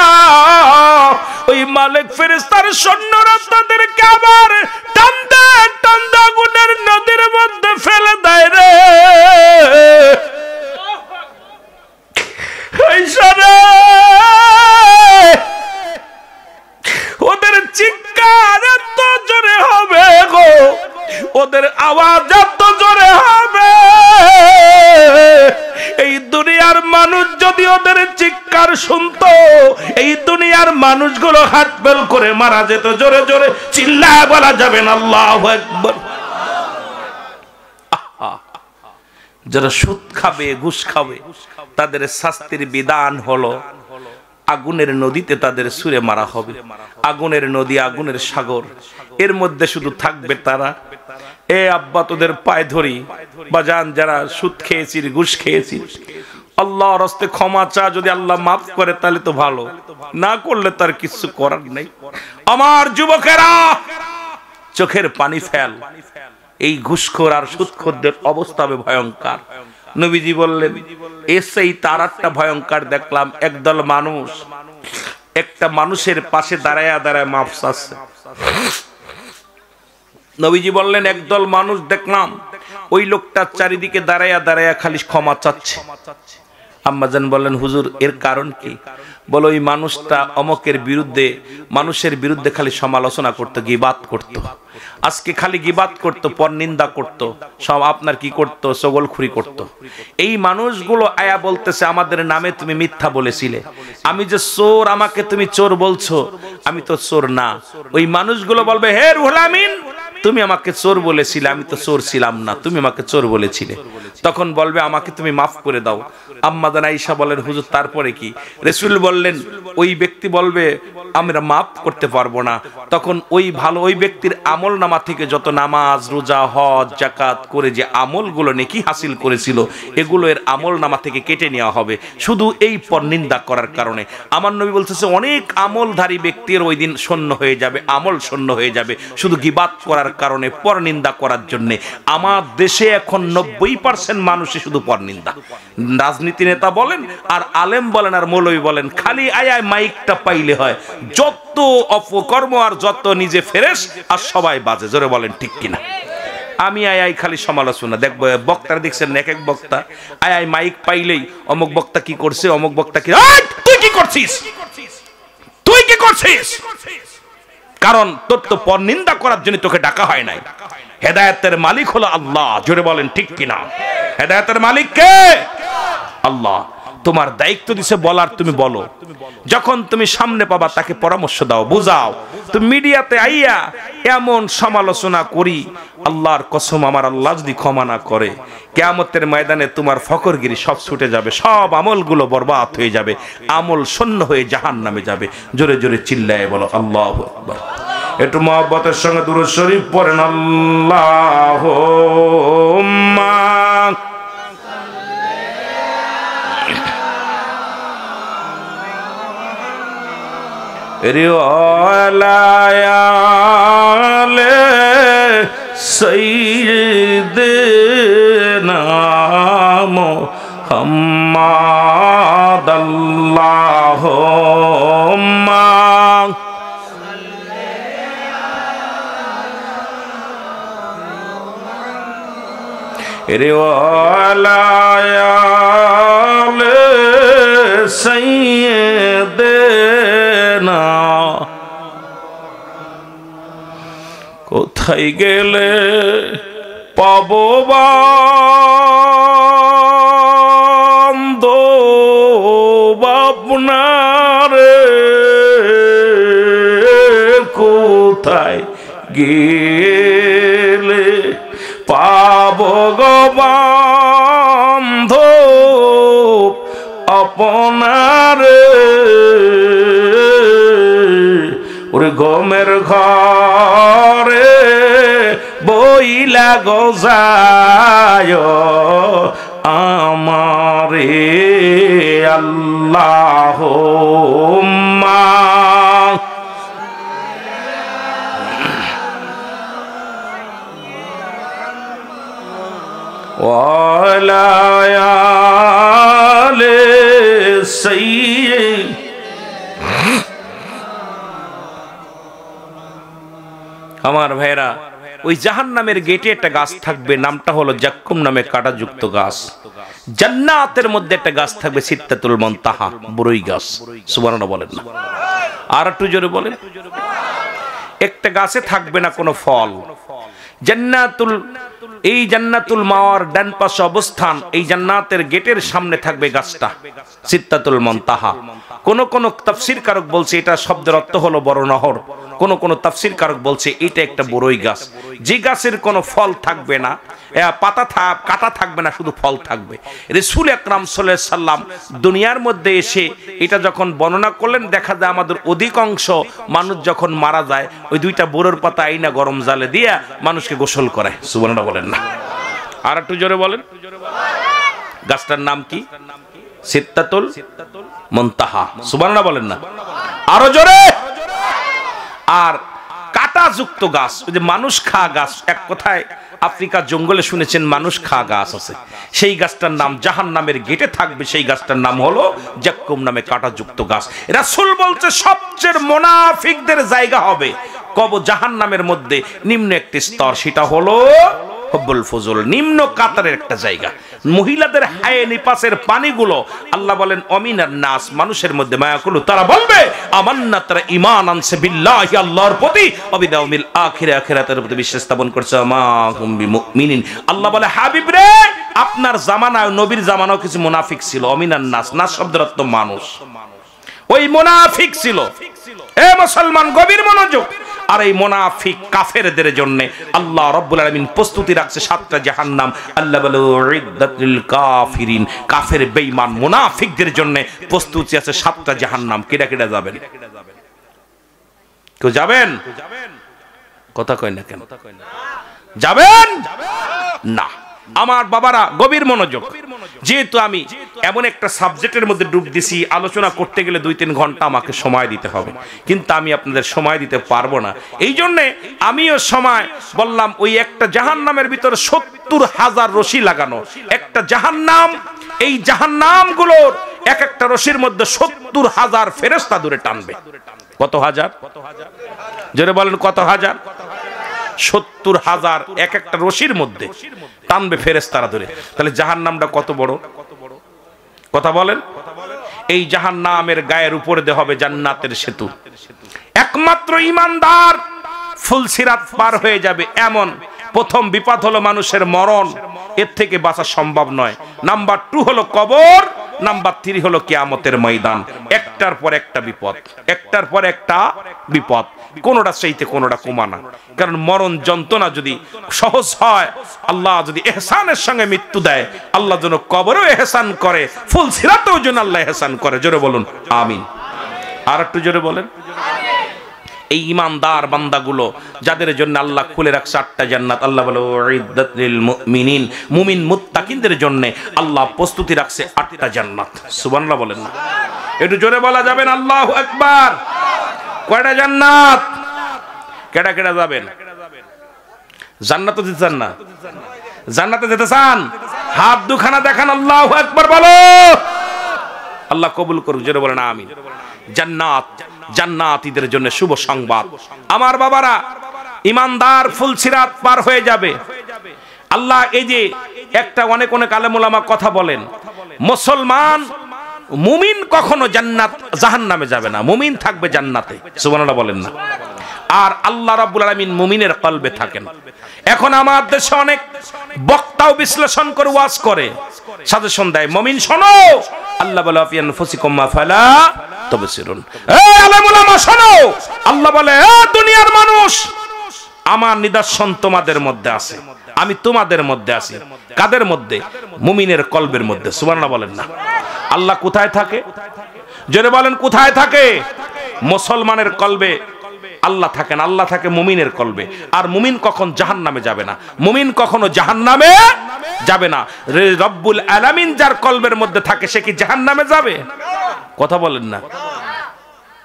ওই মালিক ফেরেশতার সৈন্যরা তাদেরকে আবার টানতে টানতে আগুনের নদীর মধ্যে ফেলে দেয় রে। আয়েশা রে, ওদের চিৎকার এত জোরে হবে গো, ওদের আওয়াজ এত জোরে হবে, এই দুনিয়ার মানুষ যদি ওদের চিৎকার শুনতো, এই দুনিয়ার মানুষগুলো হাত বেল করে মারা যেত। জোরে জোরে চিল্লায় বলা যাবে না আল্লাহু আকবার। যারা সুদ খাবে, ঘুষ খাবে, তাদের শাস্তির বিধান হলো আগুনের নদীতে তাদের ছুঁড়ে মারা হবে। আগুনের নদী, আগুনের সাগর, এর মধ্যে শুধু থাকবে তারা। এ আব্বা, তোদের পায়ে ধরি, বাজান, যারা সুদ খেয়েছিস, ঘুষ খেয়েছিস, আল্লাহর রাস্তায় ক্ষমা চা। যদি আল্লাহ মাফ করে তাহলে তো ভালো, না করলে তার কিছু করার নেই। আমার যুবকেরা, চোখের পানি ফেল। এই ঘুষখোর আর সুদখোরদের অবস্থা হবে ভয়ঙ্কর। নবীজি বললেন, এসেই তার একটা ভয়ঙ্কর দেখলাম, একদল মানুষ একটা মানুষের পাশে দাঁড়ায় দাঁড়ায় মাফ চাচ্ছে। নবীজি বললেন, একদল মানুষ দেখলাম ওই লোকটার চারিদিকে দাঁড়ায়া দাঁড়ায়া খালি ক্ষমা চাচ্ছে। আম্মাজান বললেন, হুজুর, এর কারণ কি? বলো, ওই মানুষটা অমকের বিরুদ্ধে, মানুষের বিরুদ্ধে খালি সমালোচনা করতো, গীবাত করতো। আজকে খালি গীবাত করতো, পরনিন্দা করতো, সব আপনার কি করতো, চগলখুরি করতো। এই মানুষগুলো আয়া বলতেছে, আমাদের নামে তুমি মিথ্যা বলেছিলে, আমি যে চোর, আমাকে তুমি চোর বলছো, আমি তো চোর না। ওই মানুষগুলো বলবে, হে রুহুল আমিন, তুমি আমাকে চোর বলেছিলে, আমি তো চোর ছিলাম না, তুমি আমাকে চোর বলেছিলে। তখন বলবে, আমাকে তুমি মাফ করে দাও। আম্মা জান আয়েশা বলেন, হুজুর, তারপরে কি? রাসূল বললেন, ওই ব্যক্তি বলবে, আমরা মাফ করতে পারবো না। তখন ওই ব্যক্তির আমল নামা থেকে যত নামাজ, রোজা, হজ, যাকাত করে যে আমলগুলো নেকি হাসিল করেছিল, এগুলো এর আমল নামা থেকে কেটে নেওয়া হবে, শুধু এই পরনিন্দা করার কারণে। আমার নবী বলতেছে, অনেক আমলধারী ব্যক্তির ওই দিন শূন্য হয়ে যাবে, আমল শূন্য হয়ে যাবে, শুধু গীবাত করার কারণে, পরনিন্দা করার জন্য। আমার দেশে এখন 90% মানুষই শুধু পরনিন্দা। রাজনীতি নেতা বলেন, আর আলেম বলেন, আর মৌলবী বলেন, খালি আয় মাইকটা পাইলে হয়, যত অপকর্ম আর যত নিজে ফেরেশ আর সবাই বাজে। জোরে বলেন ঠিক কিনা? আমি আয় খালি সমালোচনা দেখবো। বক্তারা দেখছেন, এক এক বক্তা আয় মাইক পাইলেই অমুক বক্তা কি করছে, অমুক বক্তা কি, তুই কি করছিস, তুই কি করছিস, কারণ তোর তো পরনিন্দা করার জন্য তোকে ডাকা হয় নাই। হেদায়েতের মালিক হলো আল্লাহ, জোরে বলেন ঠিক কিনা? হেদায়েতের মালিক কে? আল্লাহ। তোমার দায়িত্ব দিছে বলার, তুমি বলো। যখন তুমি সামনে পাবা তাকে পরামর্শ দাও, বুঝাও। তুমি মিডিয়াতে আইয়া এমন সমালোচনা করি, আল্লাহর কসম আমার আল্লাহ যদি ক্ষমা না করে, কিয়ামতের ময়দানে তোমার ফকরগিরি সব ছুটে যাবে, সব আমলগুলো বরবাদ হয়ে যাবে, আমল শূন্য হয়ে জাহান্নামে যাবে। জোরে জোরে চিল্লায়ে বলো আল্লাহু আকবার। একটু মহব্বতের সঙ্গে দুরূদ শরীফ পড়েন। আল্লাহুম্মা রিওয়ালায়ালে সাইয়্যিদিনা মুহাম্মাদ আল্লাহুম্মা রিওয়ালায়ালে সাইয়্যিদিনা। কোথায় গেলে পাবো বান্ধব আপনারে, কোথায় গেলে পাবো গো বান্ধব আপনারে। ওরে গমের ঘরে বইলা গজায় আমারে আল্লাহুম্মা ওয়ালা আলে সাইয়্যিদ। আমার ভাইরা, ওই জাহান্নামের গেটে একটা গাছ থাকবে, নামটা হলো জাক্কুম নামে কাঁটাযুক্ত গাছ। জান্নাতের মধ্যে একটা গাছ থাকবে সিদরাতুল মুনতাহা, বড়ই গাছ। সুবহানাল্লাহ বলেন না? আর একটু জোরে বলেন। একটা গাছে থাকবে না কোনো ফল। জান্নাতুল, এই জান্নাতুল মাওয়ার ডান পাশে অবস্থান, এই জান্নাতের গেটের সামনে থাকবে গাছটা সিদরাতুল মুনতাহা। কোন কোন তাফসীর কারক বলছে এটা শব্দের অর্থ হলো বড় নহর, কোন কোন তাফসীর কারক বলছে এটা একটা বড়ই গাছ, যে গাছের কোনো ফল থাকবে না, পাতা কাটা থাকবে না, শুধু ফল থাকবে। রাসূল আকরাম সাল্লাল্লাহু আলাইহি সাল্লাম দুনিয়ার মধ্যে এসে এটা যখন বর্ণনা করলেন, দেখা যায় আমাদের অধিকাংশ মানুষ যখন মারা যায় ওই দুইটা বড়র পাতা আইনা গরম জালে দিয়া মানুষকে গোসল করে। সুবহানাল্লাহ বলেন না? আর একটু জোরে বলেন। গাছটার নাম কি? সিদরাতুল মুনতাহা। সুবহানাল্লাহ বলেন না? আরো জোরে। আর কাঁটাযুক্ত গাছ, ওই যে মানুষ খা গাছ, এক কথায় আফ্রিকার জঙ্গলে শুনেছেন মানুষ খা গাছ আছে, সেই গাছটার নাম জাহান্নামের গেটে থাকবে, সেই গাছটার নাম হলো জাক্কুম নামে কাঁটাযুক্ত গাছ। রাসূল বলছে সবচেয়ে মুনাফিকদের জায়গা হবে কবর জাহান্নামের মধ্যে নিম্ন একটি স্তর, সেটা হলো হুব্বুল ফুজুল, নিম্ন কাতারের একটা জায়গা। মহিলাদের হায়ে নিপাসের পানিগুলো আল্লাহ বলেন অমিনান নাস, মানুষের মধ্যে মায়া করলো, তারা বলবে আমান্না, তারা ঈমান আনছে বিল্লাহি, আল্লাহর প্রতি, ওয়াবিল আখিরা, আখিরাতের প্রতি বিশ্বাস স্থাপন করছে, মা হুম বিমুমিনিন। আল্লাহ বলে হাবিব রে, আপনার জামানায়, নবীর জামানায় কিছু মুনাফিক ছিল। অমিনান নাস, নাস শব্দের অর্থ মানুষ, ওই মুনাফিক ছিল। এ মুসলমান গভীর মনোযোগ। আর এই মুনাফিক কাফেরদের জন্য আল্লাহ রাব্বুল আলামিন প্রস্তুতি রাখছে 7টা জাহান্নাম। আল্লাহ বলে উইদ্দাতুল কাফিরিন, কাফের বেঈমান মুনাফিকদের জন্য প্রস্তুতি আছে 7টা জাহান্নাম। কেডা কেডা যাবেন? কেউ যাবেন? কথা কয় না কেন? যাবেন না? আমার বাবারা গভীর মনোযোগ। যেহেতু আমি এমন একটা সাবজেক্টের মধ্যে ডুব দিছি, আলোচনা করতে গেলে 2-3 ঘন্টা আমাকে সময় দিতে হবে, কিন্তু আমি আপনাদের সময় দিতে পারবো না। এই জন্যে আমিও সময় বললাম, ওই একটা জাহান্নামের ভিতরে 70,000 রশি লাগানো একটা জাহান্নাম। এই জাহান্নামগুলোর এক একটা রশির মধ্যে 70,000 ফেরেশতা দূরে টানবে। কত হাজার? জোরে বলেন কত হাজার? 70,000 এক একটা রশির মধ্যে টানবে ফেরেশতারা ধরে। তাহলে জাহান্নামটা কত বড়? কথা বলেন। এই জাহান্নামের গায়ের উপরে দিয়ে হবে জান্নাতের সেতু। একমাত্র ঈমানদার ফুলসিরাত পার হয়ে যাবে। এমন প্রথম বিপদ হলো মানুষের মরণ, এর থেকে বাঁচা সম্ভব নয়। নাম্বার 2 হলো কবর, নাম্বার 3 হলো কিয়ামতের ময়দান। একটার পর একটা বিপদ, একটার পর একটা বিপদ, কোনোটা চাইতে কোনোটা কমানা। কারণ মরণ যন্ত্রণা যদি সহজ হয়, আল্লাহ যদি ইহসানের সঙ্গে মৃত্যু দেয়, আল্লাহ যেন কবরও ইহসান করে, ফুলসিরাতেও যেন আল্লাহ ইহসান করে। জোরে বলুন আমিন। আর একটু জোরে বলেন। এই ঈমানদার বান্দাগুলো যাদের জন্য আল্লাহ খুলে রাখছে 8টা জান্নাত, আল্লাহ বলে উইদ্দাত লিল মুমিনিন, মুমিন মুত্তাকিনদের জন্য আল্লাহ প্রস্তুতি রাখছে 8টা জান্নাত। সুবহানাল্লাহ বলেন না? একটু জোরে বলা যাবে না? আল্লাহু আকবার। কয়টা জান্নাত? কেডা কেডা যাবেন? জান্নাতে যেতে চান না? জান্নাতে যেতে চান? হাত দুখানা দেখান, আল্লাহু আকবার বলো। আল্লাহ কবুল করুক। জোরে বলেন আমিন। জান্নাত, জান্নাতীদের জন্য শুভ সংবাদ। আমার বাবারা, ঈমানদার ফুলসিরাত পার হয়ে যাবে। আল্লাহ এই যে একটা অনেক আলেম ওলামা কথা বলেন, মুসলমান মুমিন কখনো জান্নাত জাহান্নামে যাবে না, মুমিন থাকবে জান্নাতে। সুবহানাল্লাহ বলেন না? আর আল্লাহ রাব্বুল আলামিন মুমিনের কলবে থাকেন। এখন আমার দেশে অনেক বক্তাও বিশ্লেষণ করে ওয়াজ করে, সাজেশন দেয়, মুমিন শোনো, আল্লাহ বলে ফি আনফুসিকুম ফালা তুবসিরুন। এই আলেম ওলামা শোনো, আল্লাহ বলে এ দুনিয়ার মানুষ, আমার নিদর্শন তোমাদের মধ্যে আছে, আমি তোমাদের মধ্যে আছি। কাদের মধ্যে? মুমিনের কলবের মধ্যে। সুবহানাল্লাহ বলেন না? আল্লাহ কোথায় থাকে? জোরে বলেন কোথায় থাকে? মুসলমানের কলবে আল্লাহ থাকেন, আল্লাহ থাকে মুমিনের কলবে। আর মুমিন কখন জাহান্নামে যাবে না, মুমিন কখনো জাহান্নামে যাবে না। রব্বুল আলামিন যার কলবের মধ্যে থাকে সে কি জাহান্নামে যাবে? কথা বলেন না?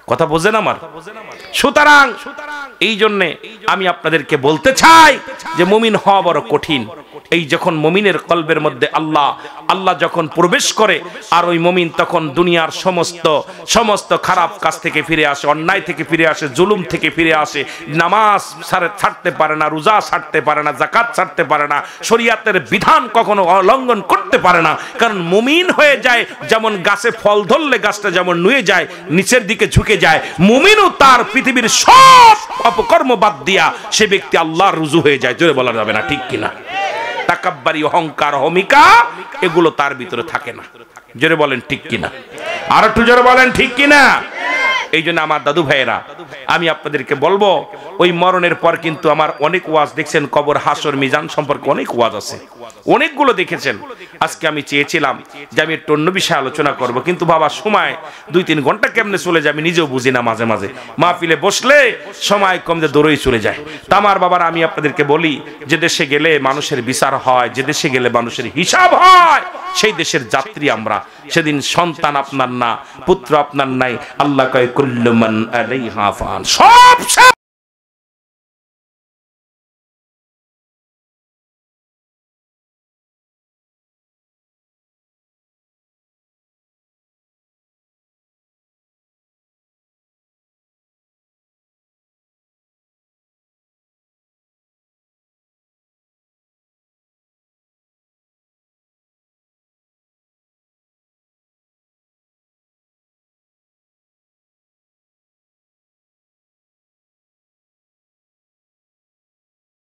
কথা বোঝেন আমার? সুতরাং এই জন্যে আমি আপনাদেরকে বলতে চাই যে মুমিন হওয়া বড় কঠিন। এই যখন মুমিনের কলবের মধ্যে আল্লাহ যখন প্রবেশ করে, আর ওই মুমিন তখন দুনিয়ার সমস্ত খারাপ কাজ থেকে ফিরে আসে, অন্যায় থেকে ফিরে আসে, জুলুম থেকে ফিরে আসে, নামাজ ছাড়তে পারে না, রোজা ছাড়তে পারে না, যাকাত ছাড়তে পারে না, শরীয়তের বিধান কখনো লঙ্ঘন করতে পারে না। কারণ মুমিন হয়ে যায় যেমন গাছে ফল ধরলে গাছটা যেমন নুয়ে যায়, নিচের দিকে ঝুঁকে যায়, মুমিনও তার পৃথিবীর সব অপকর্ম বাদ দিয়া সে ব্যক্তি আল্লাহর রুজু হয়ে যায়। জোরে বলা যাবে না? ঠিক কিনা? তাকাব্বারি, অহংকার, অহমিকা এগুলো তার ভিতরে থাকে না। জোরে বলেন ঠিক কিনা? আর একটু জোরে বলেন ঠিক কিনা? এই জন্য আমার দাদু ভাইয়েরা, আমি আপনাদেরকে বলবো, ওই মরণের পর কিন্তু আমার অনেক ওয়াজ দেখছেন, কবর, হাসর, মিজান সম্পর্কে অনেক ওয়াজ আছে, অনেকগুলো দেখেছেন। আজকে আমি চেয়েছিলাম যে আমি একটু অন্য বিষয়ে আলোচনা করব, কিন্তু বাবা সময় 2-3 ঘন্টা কেমনে চলে যায় আমি নিজেও বুঝি না। মাঝে মাঝে মাহফিলে বসলে সময় কম যে দৌড়ই চলে যায়। তা আমার বাবারা, আমি আপনাদেরকে বলি, যে দেশে গেলে মানুষের বিচার হয়, যে দেশে গেলে মানুষের হিসাব হয়, সেই দেশের যাত্রী আমরা। সেদিন সন্তান আপনার না, পুত্র আপনার নাই, আল্লাহ কয় কুল্লু মান আলাইহা ফান, সব